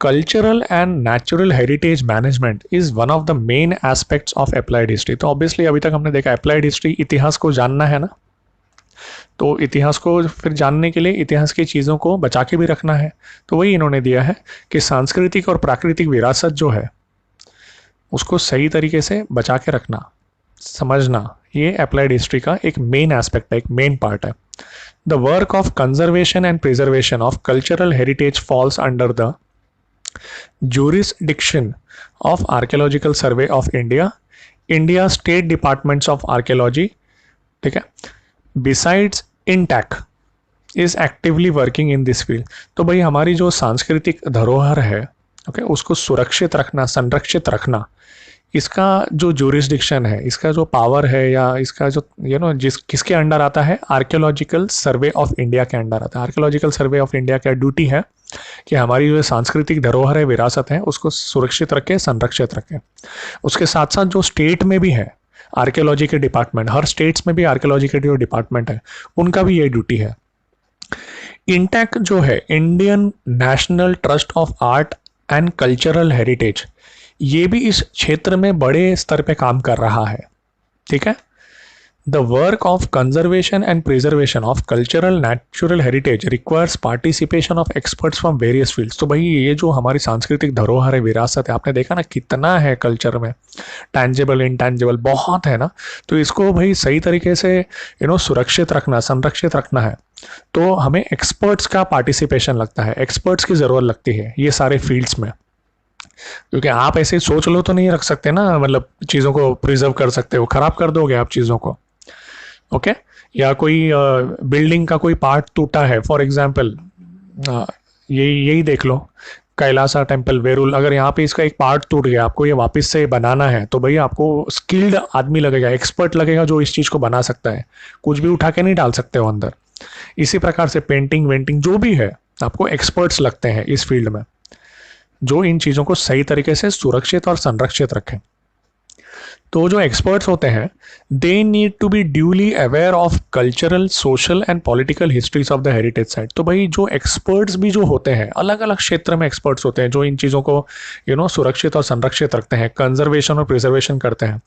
Cultural and natural heritage management is one of the main aspects of applied history. तो ऑब्वियसली अभी तक हमने देखा अप्लाइड हिस्ट्री, इतिहास को जानना है ना, तो इतिहास को फिर जानने के लिए इतिहास की चीज़ों को बचा के भी रखना है। तो वही इन्होंने दिया है कि सांस्कृतिक और प्राकृतिक विरासत जो है उसको सही तरीके से बचा के रखना, समझना, ये अप्लाइड हिस्ट्री का एक मेन एस्पेक्ट है, एक मेन पार्ट है। The work of conservation and preservation of cultural heritage falls under the jurisdiction of Archaeological Survey of India, India State Departments of Archaeology, ठीक है, besides INTAC is actively working in this field। तो भाई हमारी जो सांस्कृतिक धरोहर है, ओके, उसको सुरक्षित रखना, संरक्षित रखना, इसका जो जुरिस्डिक्शन है, इसका जो पावर है, या इसका जो किसके अंडर आता है, आर्कियोलॉजिकल सर्वे ऑफ इंडिया के अंडर आता है। आर्कियोलॉजिकल सर्वे ऑफ इंडिया का ड्यूटी है कि हमारी जो सांस्कृतिक धरोहर है, विरासत है, उसको सुरक्षित रखें, संरक्षित रखें। उसके साथ साथ जो स्टेट में भी है आर्कियोलॉजी के डिपार्टमेंट, हर स्टेट्स में भी आर्कियोलॉजी के जो डिपार्टमेंट है उनका भी ये ड्यूटी है। इंटैक जो है, Indian national trust of art and cultural heritage, ये भी इस क्षेत्र में बड़े स्तर पे काम कर रहा है, ठीक है। The work of conservation and preservation of cultural natural heritage requires participation of experts from various fields. तो भाई ये जो हमारी सांस्कृतिक धरोहर है, विरासत है, आपने देखा ना कितना है कल्चर में, टैंजिबल इंटैंजिबल बहुत है ना। तो इसको भाई सही तरीके से सुरक्षित रखना, संरक्षित रखना है, तो हमें एक्सपर्ट्स का पार्टिसिपेशन लगता है, एक्सपर्ट्स की ज़रूरत लगती है ये सारे फील्ड्स में। क्योंकि आप ऐसे सोच लो तो नहीं रख सकते ना, मतलब चीज़ों को प्रिजर्व कर सकते हो, ख़राब कर दोगे आप चीज़ों को, ओके। या कोई बिल्डिंग का कोई पार्ट टूटा है, फॉर एग्जांपल यही देख लो, कैलासा टेम्पल वेरूल, अगर यहाँ पे इसका एक पार्ट टूट गया, आपको ये वापस से बनाना है, तो भाई आपको स्किल्ड आदमी लगेगा, एक्सपर्ट लगेगा जो इस चीज़ को बना सकता है, कुछ भी उठा के नहीं डाल सकते हो अंदर। इसी प्रकार से पेंटिंग वेंटिंग जो भी है, आपको एक्सपर्ट्स लगते हैं इस फील्ड में, जो इन चीज़ों को सही तरीके से सुरक्षित और संरक्षित रखें। तो जो एक्सपर्ट्स होते हैं, they need to be duly aware of cultural, social and political histories of the heritage site. तो भाई जो एक्सपर्ट्स भी जो होते हैं, अलग अलग क्षेत्र में एक्सपर्ट्स होते हैं जो इन चीज़ों को सुरक्षित और संरक्षित रखते हैं, कंजर्वेशन और प्रिजर्वेशन करते हैं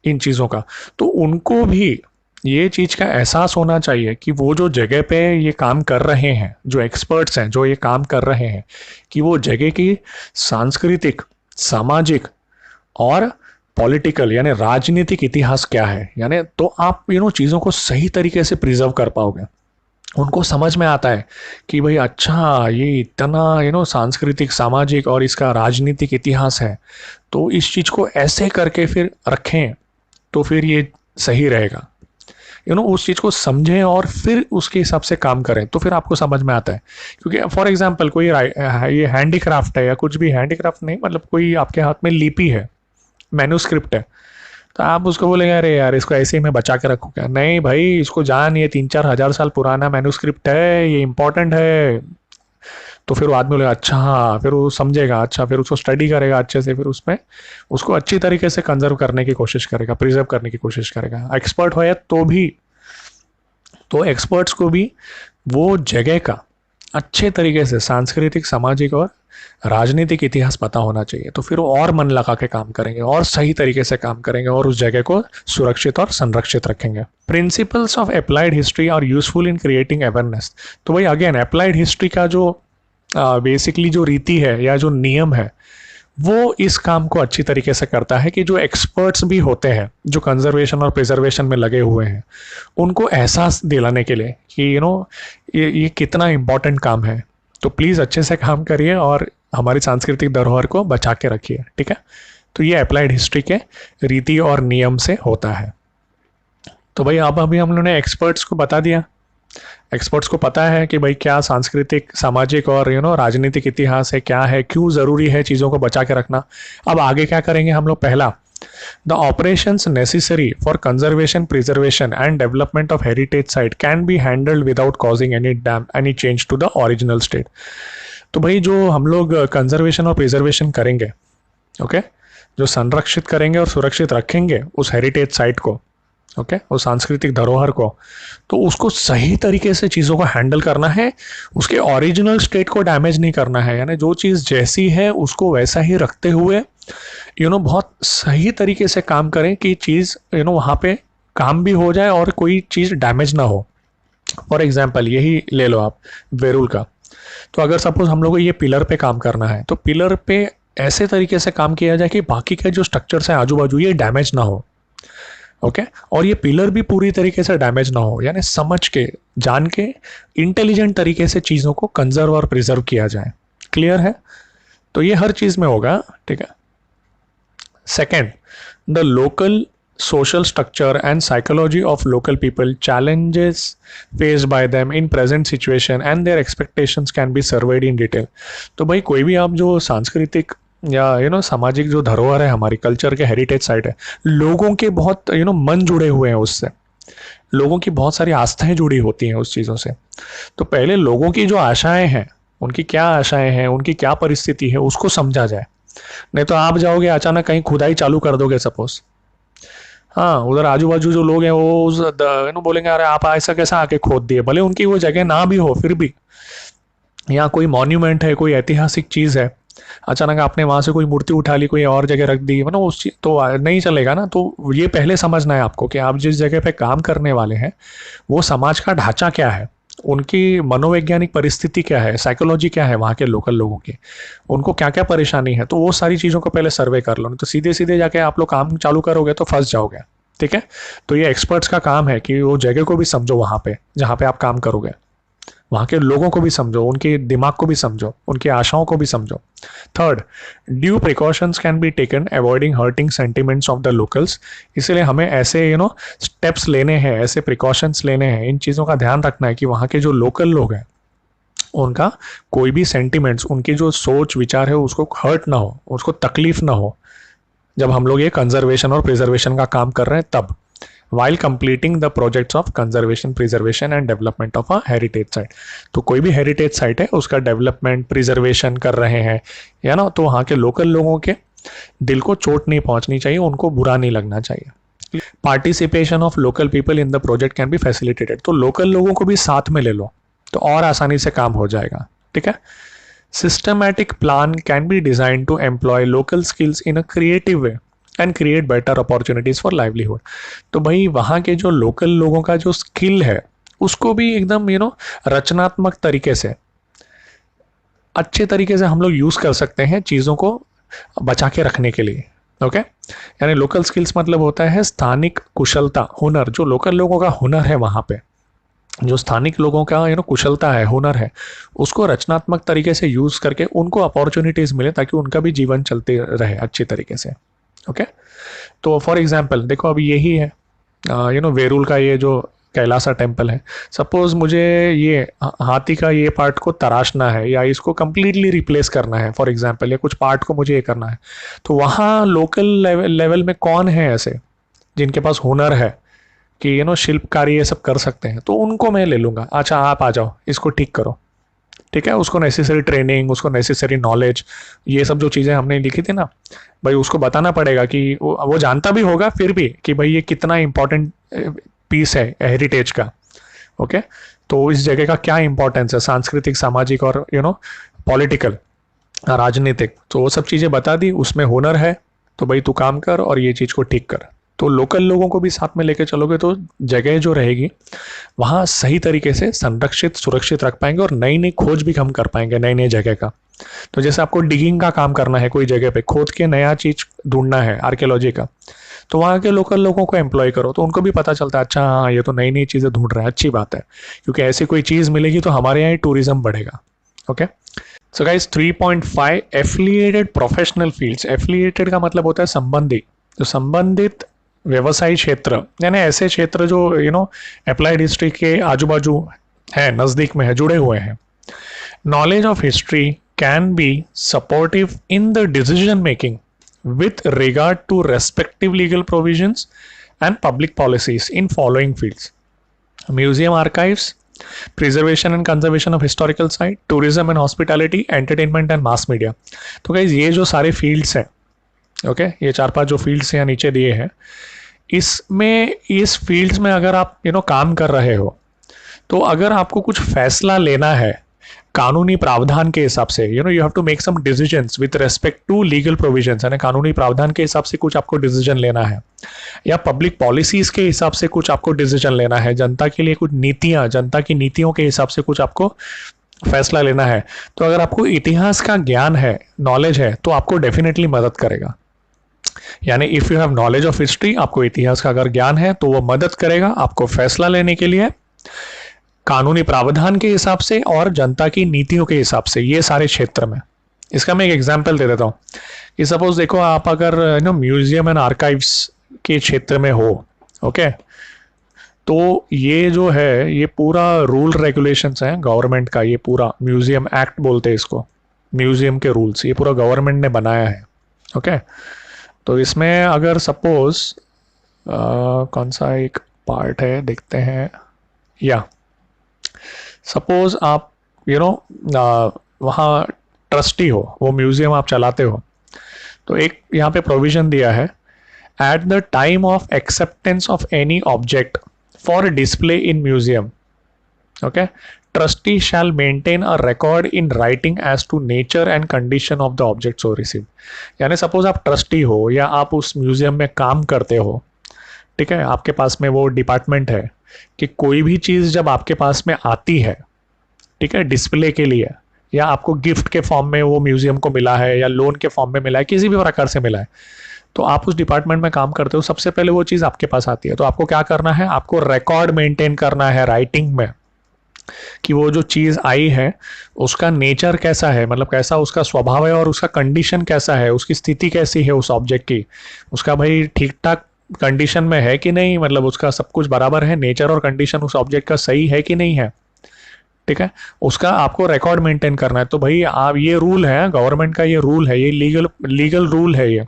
इन चीज़ों का, तो उनको भी ये चीज़ का एहसास होना चाहिए कि वो जो जगह पे ये काम कर रहे हैं, जो एक्सपर्ट्स हैं जो ये काम कर रहे हैं, कि वो जगह की सांस्कृतिक, सामाजिक और पॉलिटिकल यानी राजनीतिक इतिहास क्या है, यानी तो आप चीज़ों को सही तरीके से प्रिजर्व कर पाओगे। उनको समझ में आता है कि भाई अच्छा ये इतना सांस्कृतिक, सामाजिक और इसका राजनीतिक इतिहास है, तो इस चीज़ को ऐसे करके फिर रखें तो फिर ये सही रहेगा। उस चीज़ को समझें और फिर उसके हिसाब से काम करें, तो फिर आपको समझ में आता है। क्योंकि फॉर एग्जांपल कोई ये हैंडीक्राफ्ट है, या कुछ भी हैंडीक्राफ्ट नहीं, मतलब कोई आपके हाथ में लिपि है, मैन्यूस्क्रिप्ट है, तो आप उसको बोलेंगे अरे यार इसको ऐसे ही मैं बचा के रखूँ क्या? नहीं भाई, इसको जान, ये 3-4 हज़ार साल पुराना मैन्यूस्क्रिप्ट है, ये इंपॉर्टेंट है। तो फिर वो आदमी बोलेगा अच्छा, हाँ, फिर वो समझेगा, अच्छा, फिर उसको स्टडी करेगा अच्छे से, फिर उसमें उसको अच्छी तरीके से कंजर्व करने की कोशिश करेगा, प्रिजर्व करने की कोशिश करेगा। एक्सपर्ट हो तो एक्सपर्ट्स को भी वो जगह का अच्छे तरीके से सांस्कृतिक, सामाजिक और राजनीतिक इतिहास पता होना चाहिए। तो फिर वो और मन लगा के काम करेंगे और सही तरीके से काम करेंगे और उस जगह को सुरक्षित और संरक्षित रखेंगे। Principles of applied history are useful in creating awareness. तो भाई अगेन अप्लाइड हिस्ट्री का जो बेसिकली जो रीति है या जो नियम है, वो इस काम को अच्छी तरीके से करता है कि जो एक्सपर्ट्स भी होते हैं, जो कंजर्वेशन और प्रिजर्वेशन में लगे हुए हैं, उनको एहसास दिलाने के लिए कि ये कितना इम्पोर्टेंट काम है। तो प्लीज़ अच्छे से काम करिए और हमारी सांस्कृतिक धरोहर को बचा के रखिए, ठीक है। तो ये अप्लाइड हिस्ट्री के रीति और नियम से होता है। तो भाई अब अभी हम लोगों ने एक्सपर्ट्स को बता दिया, एक्सपर्ट्स को पता है कि भाई क्या सांस्कृतिक, सामाजिक और राजनीतिक इतिहास है, क्या है, क्यों ज़रूरी है चीज़ों को बचा के रखना। अब आगे क्या करेंगे हम लोग? पहला, the operations necessary for conservation, preservation and development of heritage site can be handled without causing any change to the original state. तो भाई जो हम लोग कंजर्वेशन और प्रिजर्वेशन करेंगे, ओके, जो संरक्षित करेंगे और सुरक्षित रखेंगे उस हेरिटेज साइट को, ओके, उस सांस्कृतिक धरोहर को, तो उसको सही तरीके से चीज़ों को हैंडल करना है, उसके ओरिजिनल स्टेट को डैमेज नहीं करना है। यानी जो चीज़ जैसी है उसको वैसा ही रखते हुए बहुत सही तरीके से काम करें कि चीज़ वहाँ पे काम भी हो जाए और कोई चीज़ डैमेज ना हो। फॉर एग्जांपल यही ले लो आप वेरूल का। तो अगर सपोज हम लोग को ये पिलर पे काम करना है, तो पिलर पे ऐसे तरीके से काम किया जाए कि बाकी के जो स्ट्रक्चर्स हैं आजू बाजू, ये डैमेज ना हो, ओके, और ये पिलर भी पूरी तरीके से डैमेज ना हो। यानी समझ के, जान के, इंटेलिजेंट तरीके से चीज़ों को कंजर्व और प्रिजर्व किया जाए। क्लियर है? तो ये हर चीज़ में होगा, ठीक है। Second, the local social structure and psychology of local people, challenges faced by them in present situation and their expectations can be surveyed in detail। तो भाई कोई भी आप जो सांस्कृतिक या सामाजिक जो धरोहर है, हमारी कल्चर के हेरिटेज साइट है, लोगों के बहुत मन जुड़े हुए हैं उससे, लोगों की बहुत सारी आस्थाएं जुड़ी होती हैं उस चीज़ों से। तो पहले लोगों की जो आशाएं हैं, उनकी क्या आशाएं हैं, उनकी क्या परिस्थिति है, उसको समझा जाए। नहीं तो आप जाओगे अचानक कहीं खुदाई चालू कर दोगे सपोज, हाँ, उधर आजू बाजू जो लोग हैं वो बोलेंगे अरे आप ऐसा कैसा आके खोद दिए, भले उनकी वो जगह ना भी हो, फिर भी यहाँ कोई मॉन्यूमेंट है, कोई ऐतिहासिक चीज़ है, अचानक आपने वहाँ से कोई मूर्ति उठा ली, कोई और जगह रख दी, मतलब उस चीज तो नहीं चलेगा ना। तो ये पहले समझना है आपको कि आप जिस जगह पे काम करने वाले हैं वो समाज का ढांचा क्या है, उनकी मनोवैज्ञानिक परिस्थिति क्या है, साइकोलॉजी क्या है वहाँ के लोकल लोगों की, उनको क्या क्या परेशानी है, तो वो सारी चीज़ों को पहले सर्वे कर लो। नहीं तो सीधे सीधे जाके आप लोग काम चालू करोगे तो फंस जाओगे, ठीक है। तो ये एक्सपर्ट्स का काम है कि वो जगह को भी समझो, वहाँ पे जहाँ पे आप काम करोगे वहाँ के लोगों को भी समझो, उनके दिमाग को भी समझो, उनकी आशाओं को भी समझो। Third, due precautions can be taken avoiding hurting sentiments of the locals. इसलिए हमें ऐसे स्टेप्स लेने हैं, ऐसे प्रिकॉशंस लेने हैं, इन चीज़ों का ध्यान रखना है कि वहाँ के जो लोकल लोग हैं उनका कोई भी सेंटिमेंट्स, उनकी जो सोच विचार है उसको हर्ट ना हो, उसको तकलीफ ना हो, जब हम लोग ये कंजर्वेशन और प्रिजर्वेशन का काम कर रहे हैं तब, while completing the projects of conservation, preservation and development of a heritage site। तो कोई भी हेरिटेज साइट है उसका डेवलपमेंट, प्रिजर्वेशन कर रहे हैं या ना, तो वहाँ के लोकल लोगों के दिल को चोट नहीं पहुँचनी चाहिए, उनको बुरा नहीं लगना चाहिए। Participation of local people in the project can be facilitated. तो लोकल लोगों को भी साथ में ले लो तो और आसानी से काम हो जाएगा, ठीक है। Systematic plan can be design to employ local skills in a creative way and create better opportunities for livelihood. तो भाई वहाँ के जो लोकल लोगों का जो स्किल है उसको भी एकदम रचनात्मक तरीके से, अच्छे तरीके से हम लोग यूज़ कर सकते हैं चीज़ों को बचा के रखने के लिए, ओके। यानी लोकल स्किल्स मतलब होता है स्थानिक कुशलता, हुनर, जो लोकल लोगों का हुनर है वहाँ पे, जो स्थानिक लोगों का कुशलता है, हुनर है, उसको रचनात्मक तरीके से यूज़ करके उनको अपॉर्चुनिटीज़ मिले ताकि उनका भी जीवन चलते रहे अच्छी तरीके से, ओके। तो फॉर एग्जांपल देखो अभी यही है वेरूल का ये जो कैलासा टेम्पल है, सपोज मुझे ये हाथी का ये पार्ट को तराशना है या इसको कम्प्लीटली रिप्लेस करना है फॉर एग्जांपल, या कुछ पार्ट को मुझे ये करना है, तो वहाँ लोकल लेवल में कौन है ऐसे जिनके पास हुनर है कि शिल्पकारी ये सब कर सकते हैं, तो उनको मैं ले लूँगा। अच्छा आप आ जाओ, इसको ठीक करो, ठीक है। उसको नेसेसरी ट्रेनिंग, उसको नेसेसरी नॉलेज, ये सब जो चीज़ें हमने लिखी थी ना भाई, उसको बताना पड़ेगा कि वो जानता भी होगा फिर भी कि भाई ये कितना इम्पोर्टेंट पीस है हेरिटेज का, ओके। तो इस जगह का क्या इंपॉर्टेंस है, सांस्कृतिक, सामाजिक और पॉलिटिकल, राजनीतिक, तो वो सब चीज़ें बता दी। उसमें हुनर है तो भाई तू काम कर और ये चीज़ को ठीक कर। तो लोकल लोगों को भी साथ में लेके चलोगे तो जगह जो रहेगी वहाँ सही तरीके से संरक्षित, सुरक्षित रख पाएंगे और नई नई खोज भी हम कर पाएंगे नई नई जगह का। तो जैसे आपको डिगिंग का काम करना है, कोई जगह पे खोद के नया चीज ढूंढना है आर्कियोलॉजी का, तो वहाँ के लोकल लोगों को एम्प्लॉय करो तो उनको भी पता चलता है अच्छा हाँ ये तो नई नई चीज़ें ढूंढ रहे हैं, अच्छी बात है, क्योंकि ऐसी कोई चीज़ मिलेगी तो हमारे यहाँ टूरिज्म बढ़ेगा, okay. So guys 3.5 affiliated professional fields. Affiliated का मतलब होता है संबंधी, तो संबंधित व्यवसायी क्षेत्र, यानी ऐसे क्षेत्र जो अप्लाइड हिस्ट्री के आजू बाजू है, नज़दीक में है, जुड़े हुए हैं। Knowledge of history can be supportive in the decision making with regard to respective legal provisions and public policies in following fields: museum archives, preservation and conservation of historical site, tourism and hospitality, entertainment and mass media। तो गाइज ये जो सारे फील्ड्स हैं, ओके, ये 4-5 जो फील्ड्स यहाँ नीचे दिए हैं, इसमें इस फील्ड्स में अगर आप काम कर रहे हो तो अगर आपको कुछ फैसला लेना है कानूनी प्रावधान के हिसाब से, you have to make some decisions with respect to legal provisions, यानी कानूनी प्रावधान के हिसाब से कुछ आपको डिसीजन लेना है, या पब्लिक पॉलिसीज के हिसाब से कुछ आपको डिसीजन लेना है, जनता के लिए कुछ नीतियां, जनता की नीतियों के हिसाब से कुछ आपको फैसला लेना है, तो अगर आपको इतिहास का ज्ञान है, नॉलेज है, तो आपको डेफिनेटली मदद करेगा। यानी if you have knowledge of history, आपको इतिहास का अगर ज्ञान है तो वो मदद करेगा आपको फैसला लेने के लिए कानूनी प्रावधान के हिसाब से और जनता की नीतियों के हिसाब से, ये सारे क्षेत्र में, इसका मैं एक एग्जांपल दे देता हूँ कि सपोज देखो आप अगर म्यूजियम एंड आर्काइव्स के क्षेत्र में हो, ओके, तो ये जो है ये पूरा रूल रेगुलेशंस हैं गवर्नमेंट का, ये पूरा म्यूजियम एक्ट बोलते हैं इसको, म्यूजियम के रूल्स ये पूरा गवर्नमेंट ने बनाया है, ओके। तो इसमें अगर सपोज कौन सा एक पार्ट है देखते हैं, या सपोज आप वहाँ ट्रस्टी हो, वो म्यूजियम आप चलाते हो, तो एक यहाँ पे प्रोविजन दिया है, at the time of acceptance of any object for display in museum, okay, trustee shall maintain a record in writing as to nature and condition of the object so receive. यानी सपोज आप ट्रस्टी हो या आप उस म्यूजियम में काम करते हो, ठीक है, आपके पास में वो डिपार्टमेंट है कि कोई भी चीज़ जब आपके पास में आती है, ठीक है, डिस्प्ले के लिए, या आपको गिफ्ट के फॉर्म में वो म्यूजियम को मिला है या लोन के फॉर्म में मिला है, किसी भी प्रकार से मिला है, तो आप उस डिपार्टमेंट में काम करते हो, सबसे पहले वो चीज़ आपके पास आती है, तो आपको क्या करना है, आपको रिकॉर्ड मेंटेन करना है राइटिंग में कि वो जो चीज़ आई है उसका नेचर कैसा है, मतलब कैसा उसका स्वभाव है, और उसका कंडीशन कैसा है, उसकी स्थिति कैसी है उस ऑब्जेक्ट की, उसका भाई ठीक ठाक कंडीशन में है कि नहीं, मतलब उसका सब कुछ बराबर है, नेचर और कंडीशन उस ऑब्जेक्ट का सही है कि नहीं है, ठीक है, उसका आपको रिकॉर्ड मेंटेन करना है। तो भाई आप, ये रूल है गवर्नमेंट का, ये रूल है, ये लीगल रूल है ये,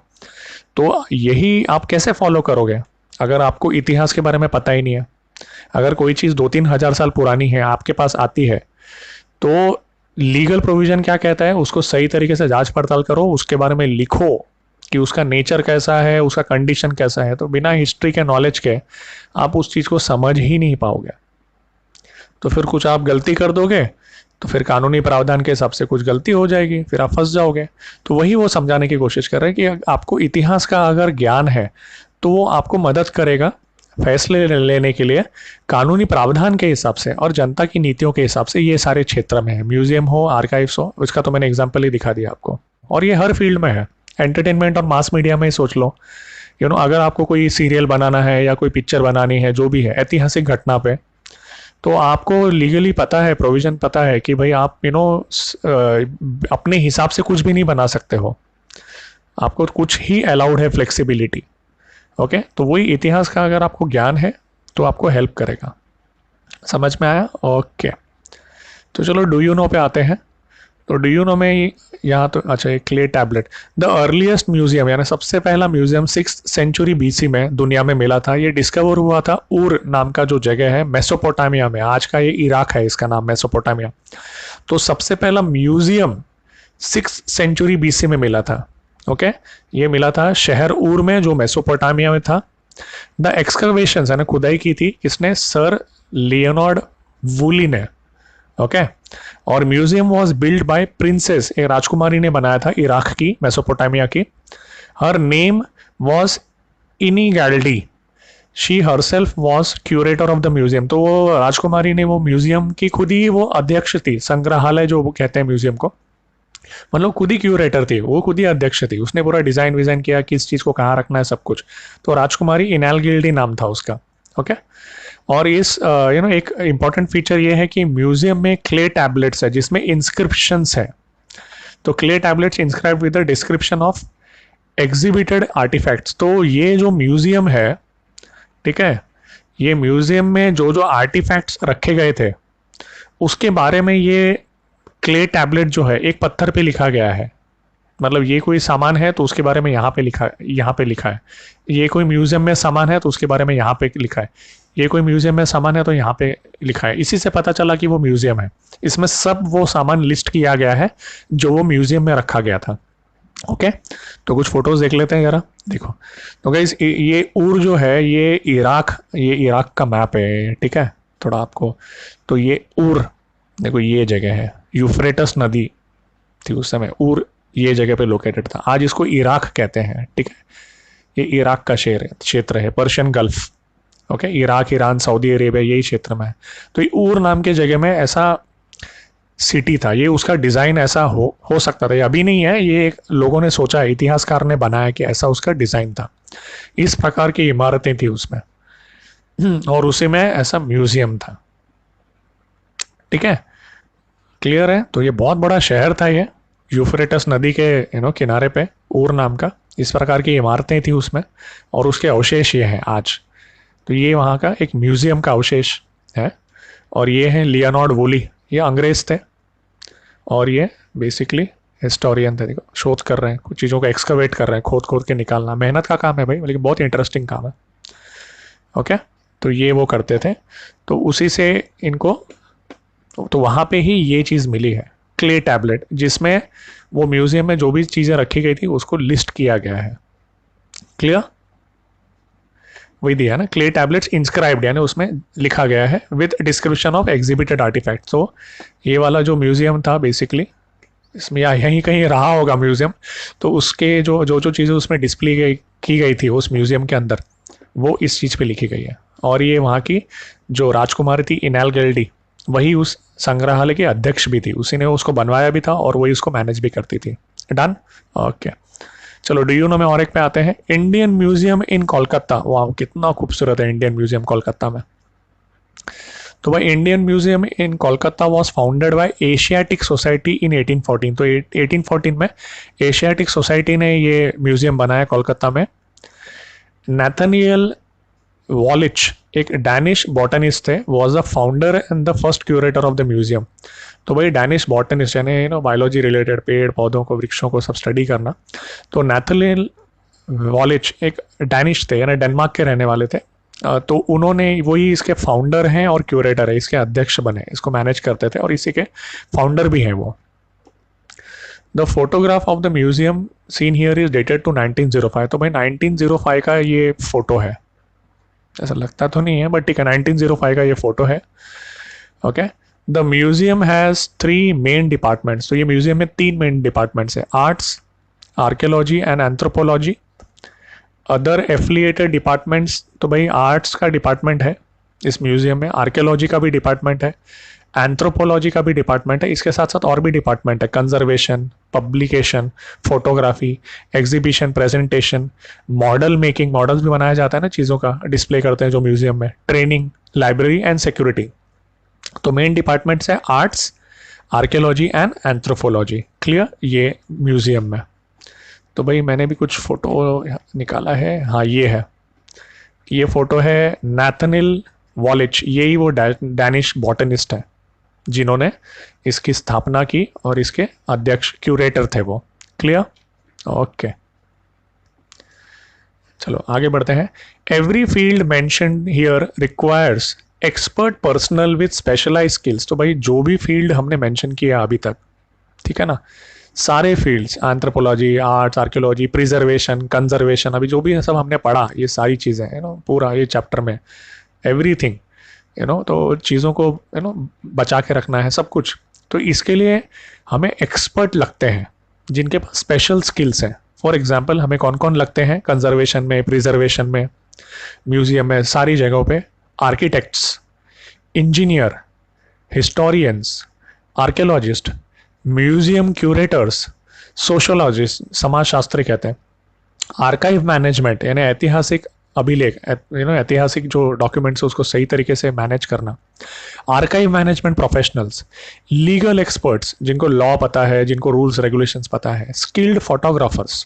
तो यही आप कैसे फॉलो करोगे अगर आपको इतिहास के बारे में पता ही नहीं है। अगर कोई चीज़ 2-3 हज़ार साल पुरानी है आपके पास आती है, तो लीगल प्रोविजन क्या कहता है, उसको सही तरीके से जांच पड़ताल करो, उसके बारे में लिखो कि उसका नेचर कैसा है, उसका कंडीशन कैसा है। तो बिना हिस्ट्री के नॉलेज के आप उस चीज़ को समझ ही नहीं पाओगे, तो फिर कुछ आप गलती कर दोगे तो फिर कानूनी प्रावधान के हिसाब से कुछ गलती हो जाएगी, फिर आप फंस जाओगे। तो वही वो समझाने की कोशिश कर रहे हैं कि आपको इतिहास का अगर ज्ञान है तो वो आपको मदद करेगा फैसले लेने के लिए कानूनी प्रावधान के हिसाब से और जनता की नीतियों के हिसाब से। ये सारे क्षेत्र में है, म्यूजियम हो, आर्काइव्स हो, उसका तो मैंने एग्जाम्पल ही दिखा दिया आपको, और ये हर फील्ड में है, एंटरटेनमेंट और मास मीडिया में ही सोच लो। अगर आपको कोई सीरियल बनाना है या कोई पिक्चर बनानी है, जो भी है ऐतिहासिक घटना पे, तो आपको लीगली पता है, प्रोविजन पता है कि भाई आप अपने हिसाब से कुछ भी नहीं बना सकते हो, आपको कुछ ही अलाउड है, फ्लेक्सिबिलिटी, ओके। तो वही इतिहास का अगर आपको ज्ञान है तो आपको हेल्प करेगा। समझ में आया? ओके, तो चलो डू यू नो पे आते हैं। तो डू यू नो में यहाँ तो अच्छा, एक clay tablet, the earliest museum, यानी सबसे पहला म्यूजियम 6th सेंचुरी BC में दुनिया में मिला था। ये डिस्कवर हुआ था उर नाम का जो जगह है मेसोपोटामिया में, आज का ये इराक है, इसका नाम मेसोपोटामिया। तो सबसे पहला म्यूजियम 6th सेंचुरी BC में मिला था, ओके। ये मिला था शहर उर में जो मेसोपोटामिया में था। द एक्सकवेशंस यानी खुदाई की थी किसने? सर लियोनार्ड वुली ने, ओके। और museum was build by princess, एक राजकुमारी ने बनाया था इराक की, मेसोपोटामिया की। Her name was Ennigaldi, she herself was curator of the museum. तो वो राजकुमारी ने वो म्यूजियम की खुद ही वो अध्यक्ष थी, संग्रहालय जो वो कहते हैं म्यूजियम को, मतलब खुद ही क्यूरेटर थी, वो खुद ही अध्यक्ष थी, उसने पूरा डिजाइन विजाइन किया, किस चीज को कहाँ रखना है, सब कुछ। तो राजकुमारी इनैलगिल्डी नाम था उसका, ओके। और इस एक इम्पॉर्टेंट फीचर ये है कि म्यूजियम में क्ले टैबलेट्स है जिसमें इंस्क्रिप्शंस है। तो clay tablets inscribe with the description of exhibited artefacts. तो ये जो म्यूजियम है, ठीक है, ये म्यूजियम में जो जो आर्टिफैक्ट्स रखे गए थे उसके बारे में ये क्ले टैबलेट जो है एक पत्थर पे लिखा गया है। मतलब ये कोई सामान है तो उसके बारे में यहाँ पे लिखा है, ये कोई म्यूजियम में सामान है तो उसके बारे में यहाँ पे लिखा है, ये कोई म्यूजियम में सामान है तो यहाँ पे लिखा है। इसी से पता चला कि वो म्यूजियम है। इसमें सब वो सामान लिस्ट किया गया है जो वो म्यूजियम में रखा गया था, ओके। तो कुछ फोटोज देख लेते हैं जरा, देखो। तो गाइस ये उर जो है ये इराक का मैप है, ठीक है, थोड़ा आपको। तो ये उर देखो, ये जगह है, यूफ्रेटस नदी थी उस समय, उर ये जगह पे लोकेटेड था। आज इसको इराक कहते हैं, ठीक है। ये इराक का क्षेत्र है, Persian gulf, okay. Iraq, Iran, Saudi Arabia यही क्षेत्र में है। तो ये उर नाम के जगह में ऐसा सिटी था, ये उसका डिज़ाइन ऐसा हो सकता था, ये अभी नहीं है, ये एक लोगों ने सोचा है, इतिहासकार ने बनाया कि ऐसा उसका डिज़ाइन था, इस प्रकार की इमारतें थी उसमें, और उसी में ऐसा म्यूजियम था, ठीक है। क्लियर है? तो ये बहुत बड़ा शहर था ये, यूफ्रेटस नदी के किनारे पे ऊर नाम का इस प्रकार की इमारतें थी उसमें, और उसके अवशेष ये हैं आज। तो ये वहाँ का एक म्यूजियम का अवशेष है। और ये है लियोनार्ड वुली, ये अंग्रेज थे और ये बेसिकली हिस्टोरियन थे। देखो शोध कर रहे हैं, कुछ चीज़ों को एक्सकवेट कर रहे हैं, खोद खोद के निकालना, मेहनत का काम है भाई, लेकिन बहुत इंटरेस्टिंग काम है। ओके, तो ये वो करते थे, तो उसी से इनको, तो वहाँ पे ही ये चीज़ मिली है, क्ले टैबलेट, जिसमें वो म्यूजियम में जो भी चीज़ें रखी गई थी उसको लिस्ट किया गया है। क्लियर? वही दिया ना, क्ले टैबलेट्स इंस्क्राइब्ड, यानी उसमें लिखा गया है with description of exhibited artefact. तो ये वाला जो म्यूजियम था बेसिकली, इसमें या यहीं कहीं रहा होगा म्यूजियम, तो उसके जो जो जो चीज़ें उसमें डिस्प्ले की गई थी उस म्यूजियम के अंदर, वो इस चीज़ पे लिखी गई है। और ये वहाँ की जो राजकुमारी थी इनेल गेल्डी, वही उस संग्रहालय की अध्यक्ष भी थी, उसी ने उसको बनवाया भी था और वही उसको मैनेज भी करती थी। डन? ओके, चलो डू यू नो में और एक पे आते हैं, इंडियन म्यूजियम इन कोलकाता। वाह, कितना खूबसूरत है इंडियन म्यूजियम कोलकाता में। तो भाई Indian museum in Kolkata was founded by Asiatic society in 1814। तो 1814 में एशियाटिक सोसाइटी ने ये म्यूजियम बनाया कोलकाता में। नाथानियल वॉलिच, एक डैनिश बॉटनिस्ट थे, was the founder and the first curator of the museum. तो भाई डैनिश बॉटनिस्ट यानी बायोलॉजी रिलेटेड, पेड़ पौधों को, वृक्षों को सब स्टडी करना। तो नाथानियल वॉलिच एक डैनिश थे, यानी डेनमार्क के रहने वाले थे। तो उन्होंने, वही इसके फाउंडर हैं और क्यूरेटर है, इसके अध्यक्ष बने, इसको मैनेज करते थे और इसी के फाउंडर भी हैं वो। The photograph of the museum seen here is dated to 1905। तो भाई 1905 का ये फोटो है, ऐसा लगता तो नहीं है बट ठीक है, 1905 का ये फोटो है। Okay, the museum has 3 main departments. तो ये म्यूजियम में 3 मेन डिपार्टमेंट्स है, arts, archaeology and anthropology. Other affiliated departments, तो भाई आर्ट्स का डिपार्टमेंट है इस म्यूजियम में, आर्कियोलॉजी का भी डिपार्टमेंट है, एंथ्रोपोलॉजी का भी डिपार्टमेंट है, इसके साथ साथ और भी डिपार्टमेंट है, conservation, publication, photography, exhibition, presentation, model making, models भी बनाया जाता है ना, चीज़ों का डिस्प्ले करते हैं जो म्यूजियम में, ट्रेनिंग, लाइब्रेरी एंड सिक्योरिटी। तो मेन डिपार्टमेंट्स है arts, archaeology and anthropology. Clear? ये म्यूजियम में। तो भाई मैंने भी कुछ फोटो निकाला है, हाँ ये है, ये फोटो है नाथानियल वॉलिच, यही वो डैनिश बॉटनिस्ट है जिन्होंने इसकी स्थापना की और इसके अध्यक्ष क्यूरेटर थे वो। क्लियर? ओके, चलो आगे बढ़ते हैं। Every field mentioned here requires expert personal with specialise skills. तो भाई जो भी फील्ड हमने मेंशन किया अभी तक, ठीक है ना, सारे fields, anthropology, arts, archaeology, preservation, conservation, अभी जो भी सब हमने पढ़ा, ये सारी चीज़ें पूरा ये चैप्टर में, एवरीथिंग तो चीज़ों को बचा के रखना है सब कुछ। तो इसके लिए हमें एक्सपर्ट लगते हैं जिनके पास स्पेशल स्किल्स हैं। फॉर एग्जांपल हमें कौन कौन लगते हैं कंजर्वेशन में, प्रिजर्वेशन में, म्यूजियम में, सारी जगहों पे? Architects, engineer, historians, archaeologist, museum curators, sociologist, समाजशास्त्री कहते हैं, आर्काइव मैनेजमेंट यानी ऐतिहासिक अभिलेख, ऐतिहासिक जो डॉक्यूमेंट्स उसको सही तरीके से मैनेज करना, archive management professionals, legal experts जिनको लॉ पता है, जिनको रूल्स रेगुलेशंस पता है, स्किल्ड फोटोग्राफर्स।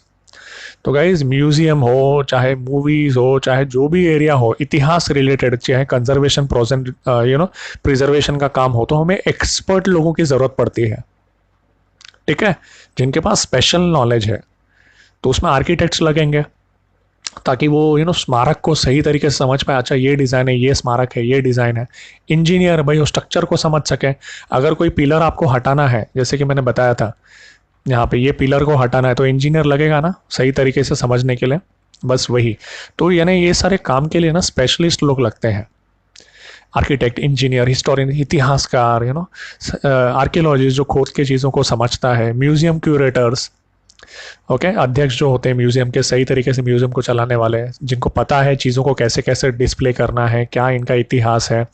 तो गाइज म्यूजियम हो, चाहे मूवीज हो, चाहे जो भी एरिया हो, इतिहास रिलेटेड, चाहे कंजर्वेशन प्रिजर्वेशन का काम हो, तो हमें एक्सपर्ट लोगों की ज़रूरत पड़ती है, ठीक है, जिनके पास स्पेशल नॉलेज है। तो उसमें आर्किटेक्ट्स लगेंगे ताकि वो स्मारक को सही तरीके से समझ पाए, अच्छा ये डिज़ाइन है, ये स्मारक है, ये डिज़ाइन है। इंजीनियर भाई वो स्ट्रक्चर को समझ सके, अगर कोई पिलर आपको हटाना है, जैसे कि मैंने बताया था यहाँ पे ये पिलर को हटाना है, तो इंजीनियर लगेगा ना सही तरीके से समझने के लिए, बस वही। तो यानी ये सारे काम के लिए ना स्पेशलिस्ट लोग लगते हैं, आर्किटेक्ट, इंजीनियर, हिस्टोरियन, इतिहासकार, आर्कियोलॉजिस्ट जो खोद के चीज़ों को समझता है, म्यूजियम क्यूरेटर्स, ओके, अध्यक्ष जो होते हैं म्यूजियम के, सही तरीके से म्यूजियम को चलाने वाले, जिनको पता है चीज़ों को कैसे कैसे डिस्प्ले करना है, क्या इनका इतिहास है,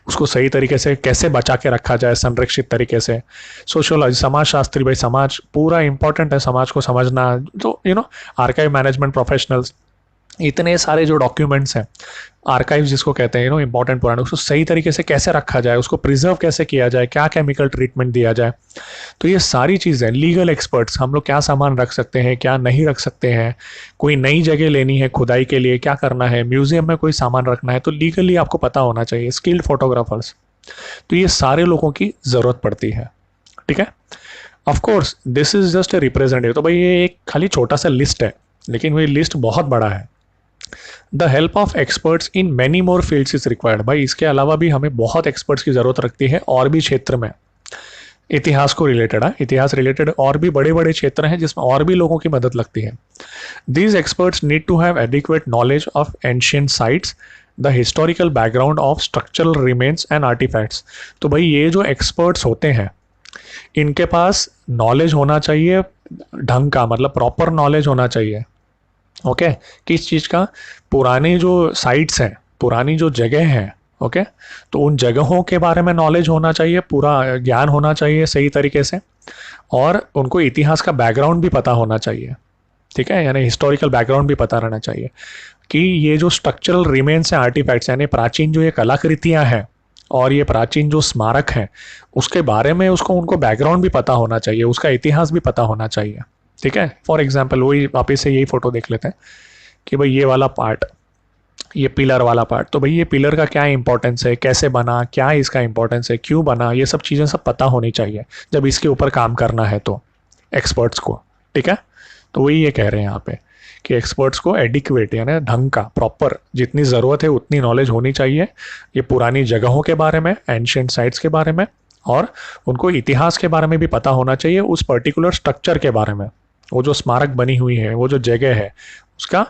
उसको सही तरीके से कैसे बचा के रखा जाए संरक्षित तरीके से। सोशोलॉजी, समाजशास्त्री, भाई समाज पूरा इंपॉर्टेंट है, समाज को समझना। तो आर्काइव मैनेजमेंट प्रोफेशनल्स, इतने सारे जो डॉक्यूमेंट्स हैं, आर्काइव जिसको कहते हैं, इंपॉर्टेंट पुराने, उसको सही तरीके से कैसे रखा जाए, उसको प्रिजर्व कैसे किया जाए, क्या केमिकल ट्रीटमेंट दिया जाए। तो ये सारी चीज़ें लीगल एक्सपर्ट्स, हम लोग क्या सामान रख सकते हैं, क्या नहीं रख सकते हैं, कोई नई जगह लेनी है खुदाई के लिए, क्या करना है, म्यूजियम में कोई सामान रखना है, तो लीगली आपको पता होना चाहिए। स्किल्ड फोटोग्राफर्स, तो ये सारे लोगों की ज़रूरत पड़ती है, ठीक है। Of course this is just a representative, तो भाई ये एक खाली छोटा सा लिस्ट है, लेकिन वही लिस्ट बहुत बड़ा है। The help of experts in many more fields is required, भाई इसके अलावा भी हमें बहुत एक्सपर्ट्स की ज़रूरत रखती है और भी क्षेत्र में। इतिहास को रिलेटेड है, इतिहास रिलेटेड और भी बड़े बड़े क्षेत्र हैं जिसमें और भी लोगों की मदद लगती है। These experts need to have adequate knowledge of ancient sites, the historical background of structural remains and artefacts. तो भाई ये जो एक्सपर्ट्स होते हैं इनके पास नॉलेज होना चाहिए ढंग का, मतलब प्रॉपर नॉलेज होना चाहिए। ओके, किस चीज़ का? पुरानी जो साइट्स हैं, पुरानी जो जगह हैं, ओके, तो उन जगहों के बारे में नॉलेज होना चाहिए, पूरा ज्ञान होना चाहिए सही तरीके से, और उनको इतिहास का बैकग्राउंड भी पता होना चाहिए, ठीक है, यानी हिस्टोरिकल बैकग्राउंड भी पता रहना चाहिए कि ये जो स्ट्रक्चरल रिमेन्स हैं, आर्टिफैक्ट्स, यानी प्राचीन जो ये कलाकृतियाँ हैं और ये प्राचीन जो स्मारक हैं उसके बारे में उनको बैकग्राउंड भी पता होना चाहिए, उसका इतिहास भी पता होना चाहिए, ठीक है। फॉर एग्जाम्पल वही वापस से यही फोटो देख लेते हैं कि भाई ये वाला पार्ट, ये पिलर वाला पार्ट, तो भाई ये पिलर का क्या इंपॉर्टेंस है, कैसे बना, क्या इसका इंपॉर्टेंस है, क्यों बना, ये सब चीज़ें सब पता होनी चाहिए जब इसके ऊपर काम करना है तो एक्सपर्ट्स को, ठीक है। तो वही ये कह रहे हैं यहाँ पे कि एक्सपर्ट्स को एडिक्वेट यानी ढंग का प्रॉपर जितनी ज़रूरत है उतनी नॉलेज होनी चाहिए ये पुरानी जगहों के बारे में, एंशिएंट साइट्स के बारे में, और उनको इतिहास के बारे में भी पता होना चाहिए, उस पर्टिकुलर स्ट्रक्चर के बारे में, वो जो स्मारक बनी हुई है, वो जो जगह है, उसका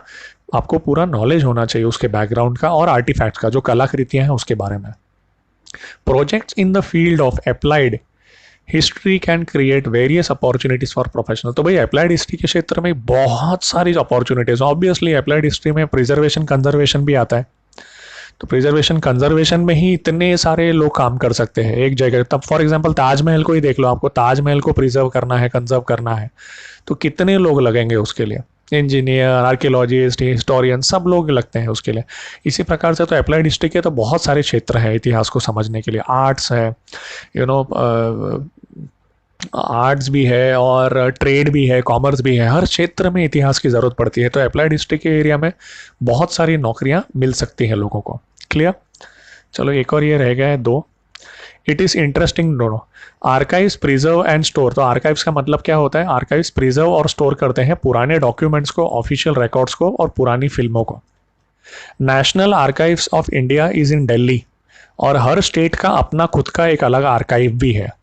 आपको पूरा नॉलेज होना चाहिए, उसके बैकग्राउंड का और आर्टिफैक्ट का, जो कलाकृतियाँ हैं उसके बारे में। Projects in the field of applied history can create various opportunities for professional. तो भाई अप्लाइड हिस्ट्री के क्षेत्र में बहुत सारी अपॉर्चुनिटीज, ऑब्वियसली अप्लाइड हिस्ट्री में प्रिजर्वेशन कंजर्वेशन भी आता है, तो प्रिजर्वेशन कंजर्वेशन में ही इतने सारे लोग काम कर सकते हैं एक जगह। तब फॉर एग्जांपल ताजमहल को ही देख लो, आपको ताजमहल को प्रिजर्व करना है, कंजर्व करना है, तो कितने लोग लगेंगे उसके लिए, इंजीनियर, आर्कियोलॉजिस्ट, हिस्टोरियन, सब लोग लगते हैं उसके लिए। इसी प्रकार से तो अप्लाइड हिस्ट्री के तो बहुत सारे क्षेत्र हैं इतिहास को समझने के लिए, आर्ट्स है, आर्ट्स भी है और ट्रेड भी है, कॉमर्स भी है, हर क्षेत्र में इतिहास की ज़रूरत पड़ती है। तो अप्लाइड हिस्ट्री के एरिया में बहुत सारी नौकरियां मिल सकती हैं लोगों को। क्लियर? चलो एक और ये रह गया है 2। इट इज़ इंटरेस्टिंग दोनों, आर्काइव्स प्रिजर्व एंड स्टोर। तो आर्काइव्स का मतलब क्या होता है? आर्काइव्स प्रिजर्व और स्टोर करते हैं पुराने डॉक्यूमेंट्स को, ऑफिशियल रिकॉर्ड्स को और पुरानी फिल्मों को। National archives of India is in Delhi, और हर स्टेट का अपना खुद का एक अलग आर्काइव भी है।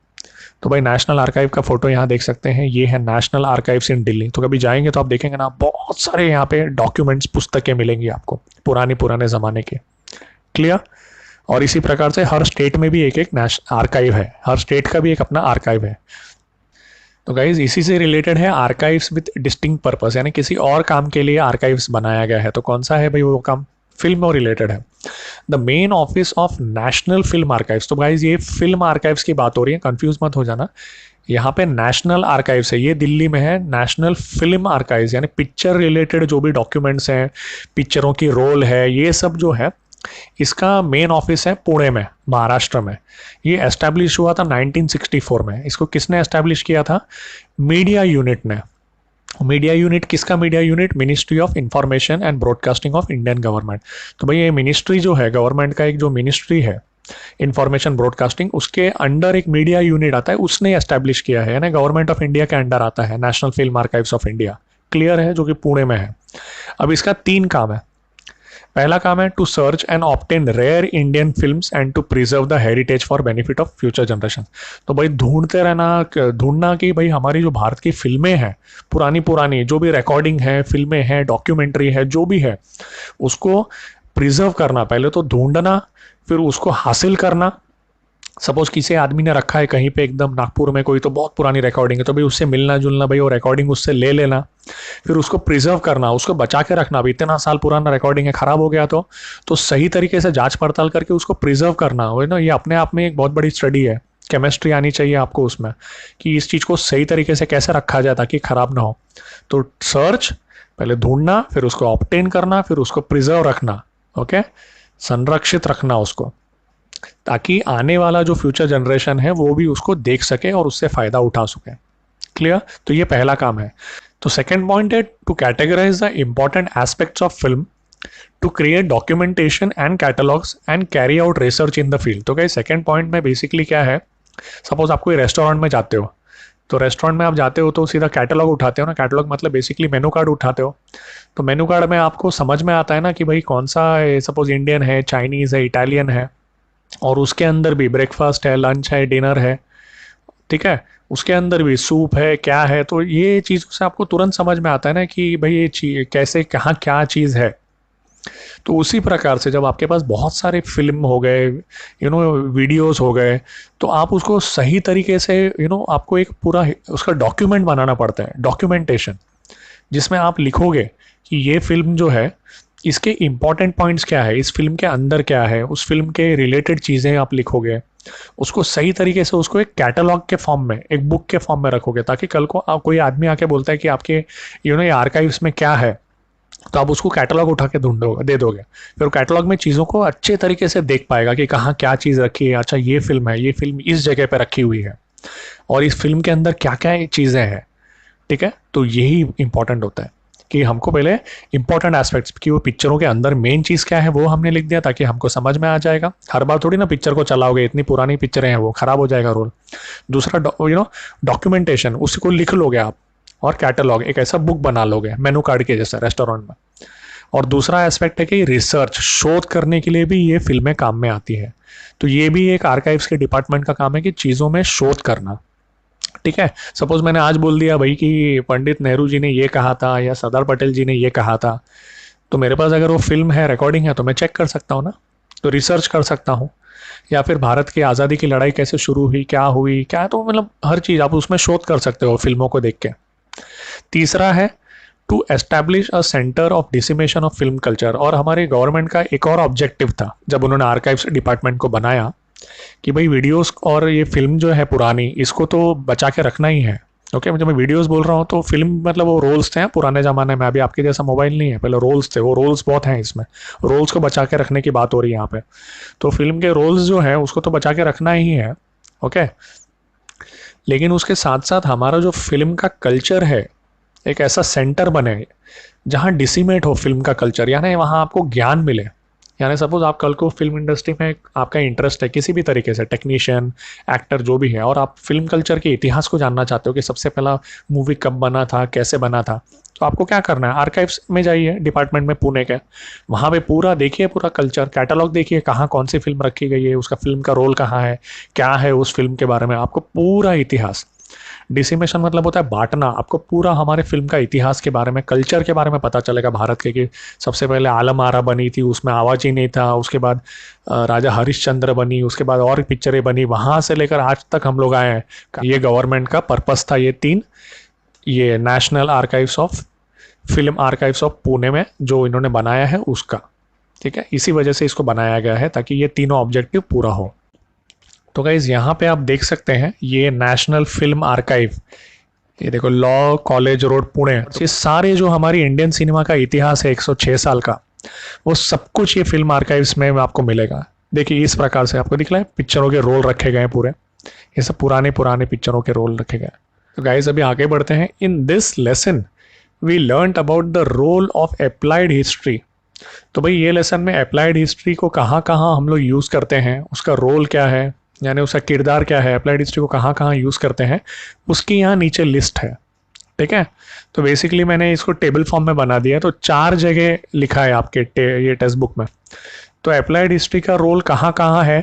तो भाई नेशनल आर्काइव का फोटो यहाँ देख सकते हैं, ये है नेशनल आर्काइव्स इन दिल्ली। तो कभी जाएंगे तो आप देखेंगे ना, बहुत सारे यहाँ पे डॉक्यूमेंट्स, पुस्तकें मिलेंगी आपको पुराने ज़माने के। क्लियर? और इसी प्रकार से हर स्टेट में भी एक एक आर्काइव है, हर स्टेट का भी एक अपना आर्काइव है। तो गाइज इसी से रिलेटेड है आर्काइव्स विद डिस्टिंक्ट पर्पस, यानी किसी और काम के लिए आर्काइव्स बनाया गया है। तो कौन सा है भाई वो काम? फिल्म और रिलेटेड है। The main office of national film archives. तो गाइज ये फिल्म आर्काइव्स की बात हो रही है, कंफ्यूज मत हो जाना। यहाँ पे नेशनल आर्काइव्स है, ये दिल्ली में है। नेशनल फिल्म आर्काइव्स यानी पिक्चर रिलेटेड जो भी डॉक्यूमेंट्स हैं, पिक्चरों की रोल है, ये सब जो है, इसका मेन ऑफिस है पुणे में, महाराष्ट्र में। ये एस्टैब्लिश हुआ था 1964 में। इसको किसने एस्टैब्लिश किया था? मीडिया यूनिट ने। मीडिया यूनिट किसका? Media unit ministry of information and broadcasting of Indian government. तो भाई ये मिनिस्ट्री जो है, गवर्नमेंट का एक जो मिनिस्ट्री है इंफॉर्मेशन ब्रॉडकास्टिंग, उसके अंडर एक मीडिया यूनिट आता है, उसने एस्टैब्लिश किया है, यानी गवर्नमेंट ऑफ इंडिया के अंडर आता है national film archives of India. Clear है? जो कि पुणे में है। अब इसका 3 काम है। पहला काम है to search and obtain rare Indian films and to preserve the heritage for benefit of future generation. तो भाई ढूंढना कि भाई हमारी जो भारत की फिल्में हैं, पुरानी जो भी रिकॉर्डिंग है, फिल्में हैं, डॉक्यूमेंट्री है, जो भी है, उसको प्रिजर्व करना। पहले तो ढूंढना, फिर उसको हासिल करना। सपोज किसी आदमी ने रखा है कहीं पे एकदम नागपुर में कोई, तो बहुत पुरानी रिकॉर्डिंग है, तो भाई उससे मिलना जुलना, भाई वो रिकॉर्डिंग उससे ले लेना, फिर उसको प्रिजर्व करना, उसको बचा के रखना। भाई इतना साल पुराना रिकॉर्डिंग है, खराब हो गया तो सही तरीके से जांच पड़ताल करके उसको प्रिजर्व करना। वो ना, ये अपने आप में एक बहुत बड़ी स्टडी है। केमिस्ट्री आनी चाहिए आपको उसमें कि इस चीज़ को सही तरीके से कैसे रखा जाए ताकि खराब ना हो। तो सर्च, पहले ढूंढना, फिर उसको ऑब्टेन करना, फिर उसको प्रिजर्व रखना, ओके, संरक्षित रखना उसको, ताकि आने वाला जो फ्यूचर जनरेशन है वो भी उसको देख सके और उससे फ़ायदा उठा सके। क्लियर? तो ये पहला काम है। तो सेकेंड पॉइंट है to categorise the important aspects of film, to create documentation and catalogues and carry out research in the field. तो क्या सेकेंड पॉइंट में बेसिकली क्या है, सपोज आप कोई रेस्टोरेंट में जाते हो, तो रेस्टोरेंट में आप जाते हो तो सीधा कैटलॉग उठाते हो ना, कैटलॉग मतलब बेसिकली मेनू कार्ड उठाते हो। तो मेनू कार्ड में आपको समझ में आता है ना कि भाई कौन सा है, सपोज इंडियन है, चाइनीज़ है, इटालियन है, और उसके अंदर भी ब्रेकफास्ट है, लंच है, डिनर है, ठीक है, उसके अंदर भी सूप है, क्या है। तो ये चीज़ से आपको तुरंत समझ में आता है ना कि भाई ये चीज कैसे, कहाँ क्या चीज़ है। तो उसी प्रकार से जब आपके पास बहुत सारे फिल्म हो गए, वीडियोस हो गए, तो आप उसको सही तरीके से आपको एक पूरा उसका डॉक्यूमेंट बनाना पड़ता है, डॉक्यूमेंटेशन, जिसमें आप लिखोगे कि ये फिल्म जो है इसके इम्पॉर्टेंट पॉइंट्स क्या है, इस फिल्म के अंदर क्या है, उस फिल्म के रिलेटेड चीज़ें आप लिखोगे, उसको सही तरीके से उसको एक कैटलॉग के फॉर्म में, एक बुक के फॉर्म में रखोगे, ताकि कल को कोई आदमी आके बोलता है कि आपके ये आर्काइव्स में क्या है, तो आप उसको कैटलॉग उठा के ढूंढोगे, दे दोगे, फिर कैटलॉग में चीज़ों को अच्छे तरीके से देख पाएगा कि कहाँ क्या चीज़ रखी है। अच्छा ये फिल्म है, ये फिल्म इस जगह पे रखी हुई है, और इस फिल्म के अंदर क्या क्या चीज़ें हैं, ठीक है। तो यही इंपॉर्टेंट होता है कि हमको पहले इंपॉर्टेंट एस्पेक्ट्स कि वो पिक्चरों के अंदर मेन चीज़ क्या है वो हमने लिख दिया, ताकि हमको समझ में आ जाएगा। हर बार थोड़ी ना पिक्चर को चलाओगे, इतनी पुरानी पिक्चरें हैं, वो खराब हो जाएगा रोल। दूसरा डॉक्यूमेंटेशन, उसको लिख लोगे आप, और कैटलॉग एक ऐसा बुक बना लोगे मेनू कार्ड के जैसा रेस्टोरेंट में। और दूसरा एस्पेक्ट है कि रिसर्च, शोध करने के लिए भी ये फिल्में काम में आती है। तो ये भी एक आर्काइव्स के डिपार्टमेंट का काम है कि चीज़ों में शोध करना, ठीक है। सपोज मैंने आज बोल दिया भाई कि पंडित नेहरू जी ने ये कहा था या सरदार पटेल जी ने ये कहा था, तो मेरे पास अगर वो फिल्म है, रिकॉर्डिंग है, तो मैं चेक कर सकता हूँ ना, तो रिसर्च कर सकता हूँ। या फिर भारत की आज़ादी की लड़ाई कैसे शुरू हुई, क्या हुई, क्या, तो मतलब हर चीज़ आप उसमें शोध कर सकते हो फिल्मों को देख के। तीसरा है to establish a centre of dissemination of film culture. और हमारे गवर्नमेंट का एक और ऑब्जेक्टिव था जब उन्होंने आर्काइव्स डिपार्टमेंट को बनाया, कि भाई वीडियोस और ये फिल्म जो है पुरानी, इसको तो बचा के रखना ही है। ओके, जब मैं वीडियोस बोल रहा हूँ तो फिल्म मतलब वो रोल्स थे पुराने ज़माने में, अभी आपके जैसा मोबाइल नहीं है, पहले रोल्स थे, वो रोल्स बहुत हैं इसमें, रोल्स को बचा के रखने की बात हो रही है यहाँ पे। तो फिल्म के रोल्स जो है उसको तो बचा के रखना ही है, ओके। लेकिन उसके साथ साथ हमारा जो फिल्म का कल्चर है, एक ऐसा सेंटर बने जहाँ डिसीमेट हो फिल्म का कल्चर, यानी वहाँ आपको ज्ञान मिले। यानी सपोज आप कल को फिल्म इंडस्ट्री में आपका इंटरेस्ट है किसी भी तरीके से, टेक्नीशियन, एक्टर, जो भी है, और आप फिल्म कल्चर के इतिहास को जानना चाहते हो कि सबसे पहला मूवी कब बना था, कैसे बना था, तो आपको क्या करना है, आर्काइव्स में जाइए डिपार्टमेंट में पुणे के, वहाँ पे पूरा देखिए, पूरा कल्चर कैटलॉग देखिए, कहाँ कौन सी फिल्म रखी गई है, उसका फिल्म का रोल कहाँ है, क्या है उस फिल्म के बारे में, आपको पूरा इतिहास। डिसिमेशन मतलब होता है बांटना, आपको पूरा हमारे फिल्म का इतिहास के बारे में, कल्चर के बारे में पता चलेगा भारत के, कि सबसे पहले आलम आरा बनी थी, उसमें आवाज ही नहीं था, उसके बाद राजा हरिश्चंद्र बनी, उसके बाद और पिक्चरें बनी, वहाँ से लेकर आज तक हम लोग आए हैं। ये गवर्नमेंट का पर्पस था, ये तीन, ये national archives of film archives of Pune में जो इन्होंने बनाया है उसका, ठीक है। इसी वजह से इसको बनाया गया है ताकि ये तीनों ऑब्जेक्टिव पूरा हो। तो गाइज यहाँ पे आप देख सकते हैं ये नेशनल फिल्म आर्काइव, ये देखो, लॉ कॉलेज रोड पुणे। ये सारे जो हमारी इंडियन सिनेमा का इतिहास है 106 साल का, वो सब कुछ ये फिल्म आर्काइव्स में आपको मिलेगा। देखिए इस प्रकार से आपको दिख रहा है, पिक्चरों के रोल रखे गए हैं पूरे, ये सब पुराने पुराने पिक्चरों के रोल रखे गए। तो गाइज अभी आगे बढ़ते हैं। In this lesson we learn about the role of applied history. तो भाई ये लेसन में अप्लाइड हिस्ट्री को कहाँ कहाँ हम लोग यूज़ करते हैं, उसका रोल क्या है, यानी उसका किरदार क्या है, अप्लाइड हिस्ट्री को कहाँ कहाँ यूज़ करते हैं, उसकी यहाँ नीचे लिस्ट है, ठीक है। तो बेसिकली मैंने इसको टेबल फॉर्म में बना दिया, तो 4 जगह लिखा है आपके ये टेक्स्ट बुक में। तो अप्लाइड हिस्ट्री का रोल कहाँ कहाँ है,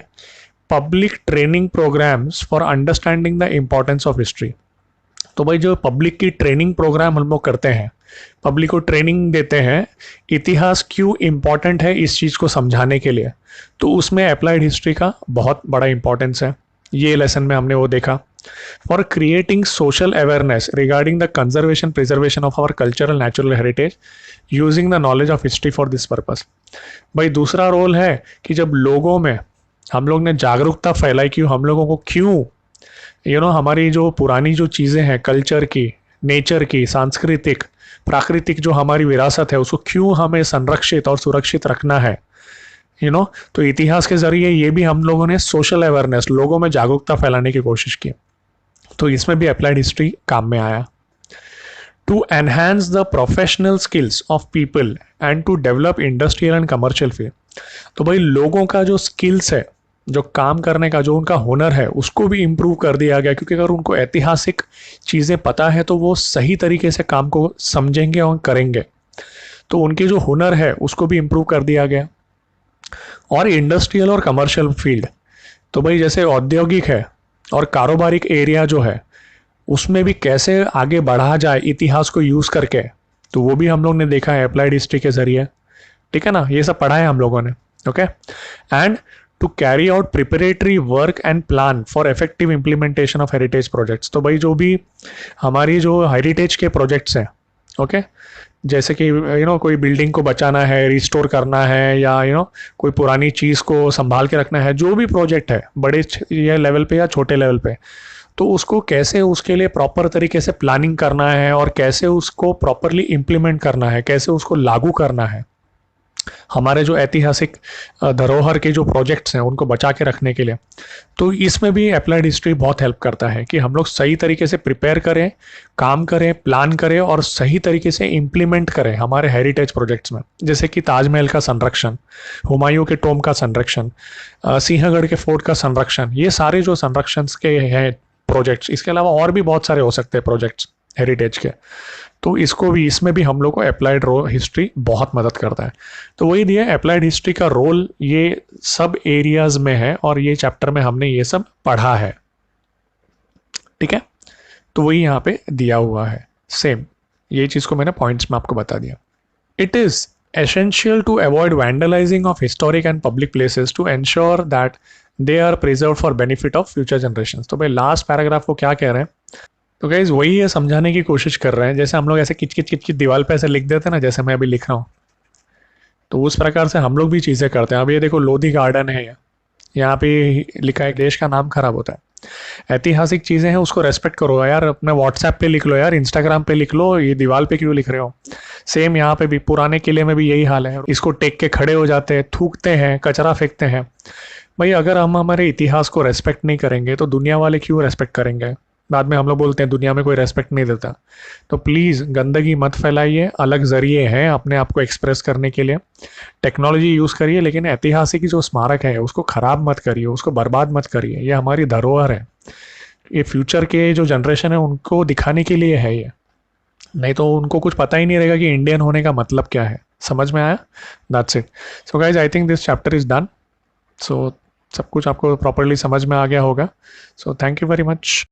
public training programmes for understanding the importance of history. तो भाई जो पब्लिक की ट्रेनिंग प्रोग्राम हम लोग करते हैं, पब्लिक को ट्रेनिंग देते हैं, इतिहास क्यों इम्पॉर्टेंट है इस चीज़ को समझाने के लिए, तो उसमें अप्लाइड हिस्ट्री का बहुत बड़ा इंपॉर्टेंस है। ये लेसन में हमने वो देखा। For creating social awareness regarding the conservation preservation of our cultural natural heritage using the knowledge of history for this purpose. भाई दूसरा रोल है कि जब लोगों में हम लोग ने जागरूकता फैलाई कि हम लोगों को क्यों हमारी जो पुरानी जो चीज़ें हैं कल्चर की, नेचर की, सांस्कृतिक, प्राकृतिक जो हमारी विरासत है उसको क्यों हमें संरक्षित और सुरक्षित रखना है, तो इतिहास के जरिए ये भी हम लोगों ने सोशल अवेयरनेस, लोगों में जागरूकता फैलाने की कोशिश की। तो इसमें भी अप्लाइड हिस्ट्री काम में आया। To enhance the professional skills of people and to develop industrial and commercial field. तो भाई लोगों का जो स्किल्स है, जो काम करने का जो उनका हुनर है, उसको भी इम्प्रूव कर दिया गया, क्योंकि अगर उनको ऐतिहासिक चीज़ें पता है तो वो सही तरीके से काम को समझेंगे और करेंगे। तो उनके जो हुनर है उसको भी इम्प्रूव कर दिया गया। और इंडस्ट्रियल और कमर्शियल फील्ड, तो भाई जैसे औद्योगिक है और कारोबारिक एरिया जो है उसमें भी कैसे आगे बढ़ा जाए इतिहास को यूज़ करके, तो वो भी हम लोग ने देखा है अप्लाइड हिस्ट्री के जरिए। ठीक है ना, ये सब पढ़ा है हम लोगों ने। Okay, and to carry out preparatory work and plan for effective implementation of heritage projects. तो भाई जो भी हमारी जो हेरिटेज के प्रोजेक्ट्स हैं, ओके, जैसे कि कोई बिल्डिंग को बचाना है, रिस्टोर करना है, या कोई पुरानी चीज़ को संभाल के रखना है, जो भी प्रोजेक्ट है बड़े या लेवल पे या छोटे लेवल पे, तो उसको कैसे उसके लिए प्रॉपर तरीके से प्लानिंग करना है और कैसे उसको प्रॉपरली इम्प्लीमेंट करना है, कैसे उसको लागू करना है, हमारे जो ऐतिहासिक धरोहर के जो प्रोजेक्ट्स हैं उनको बचा के रखने के लिए। तो इसमें भी अप्लाइड हिस्ट्री बहुत हेल्प करता है कि हम लोग सही तरीके से प्रिपेयर करें, काम करें, प्लान करें और सही तरीके से इम्प्लीमेंट करें हमारे हेरिटेज प्रोजेक्ट्स में। जैसे कि ताजमहल का संरक्षण, हुमायूं के टोम का संरक्षण, सिंहगढ़ के फोर्ट का संरक्षण, ये सारे जो संरक्षण के हैं प्रोजेक्ट्स, इसके अलावा और भी बहुत सारे हो सकते हैं प्रोजेक्ट्स हेरिटेज के। तो इसमें भी हम लोग को अप्लाइड हिस्ट्री बहुत मदद करता है। तो वही दिया, अप्लाइड हिस्ट्री का रोल ये सब एरियाज में है और ये चैप्टर में हमने ये सब पढ़ा है। ठीक है, तो वही यहाँ पे दिया हुआ है सेम, ये चीज़ को मैंने पॉइंट्स में आपको बता दिया। It is essential to avoid vandalizing of historic and public places to ensure that they are preserved for benefit of future generations। तो भाई लास्ट पैराग्राफ को क्या कह रहे हैं, तो गाइज वही है, समझाने की कोशिश कर रहे हैं। जैसे हम लोग ऐसे किच किच दीवार पे ऐसे लिख देते हैं ना, जैसे मैं अभी लिख रहा हूँ, तो उस प्रकार से हम लोग भी चीज़ें करते हैं। अब ये देखो लोधी गार्डन है, यहाँ पे लिखा है देश का नाम खराब होता है। ऐतिहासिक चीज़ें हैं उसको रेस्पेक्ट करो यार, अपने व्हाट्सएप पे लिख लो यार, इंस्टाग्राम पे लिख लो, ये दीवार पे क्यों लिख रहे हो। सेम यहाँ पे भी पुराने किले में भी यही हाल है, इसको टेक के खड़े हो जाते हैं, थूकते हैं, कचरा फेंकते हैं। भाई अगर हम हमारे इतिहास को रेस्पेक्ट नहीं करेंगे तो दुनिया वाले क्यों रेस्पेक्ट करेंगे। बाद में हम लोग बोलते हैं दुनिया में कोई रेस्पेक्ट नहीं देता। तो प्लीज़ गंदगी मत फैलाइए, अलग ज़रिए हैं अपने आप को एक्सप्रेस करने के लिए, टेक्नोलॉजी यूज़ करिए, लेकिन ऐतिहासिक जो स्मारक है उसको ख़राब मत करिए, उसको बर्बाद मत करिए। ये हमारी धरोहर है, ये फ्यूचर के जो जनरेशन है उनको दिखाने के लिए है ये, नहीं तो उनको कुछ पता ही नहीं रहेगा कि इंडियन होने का मतलब क्या है। समझ में आया? That's it. So guys I think this chapter is done. So सब कुछ आपको प्रॉपरली समझ में आ गया होगा। So thank you very much.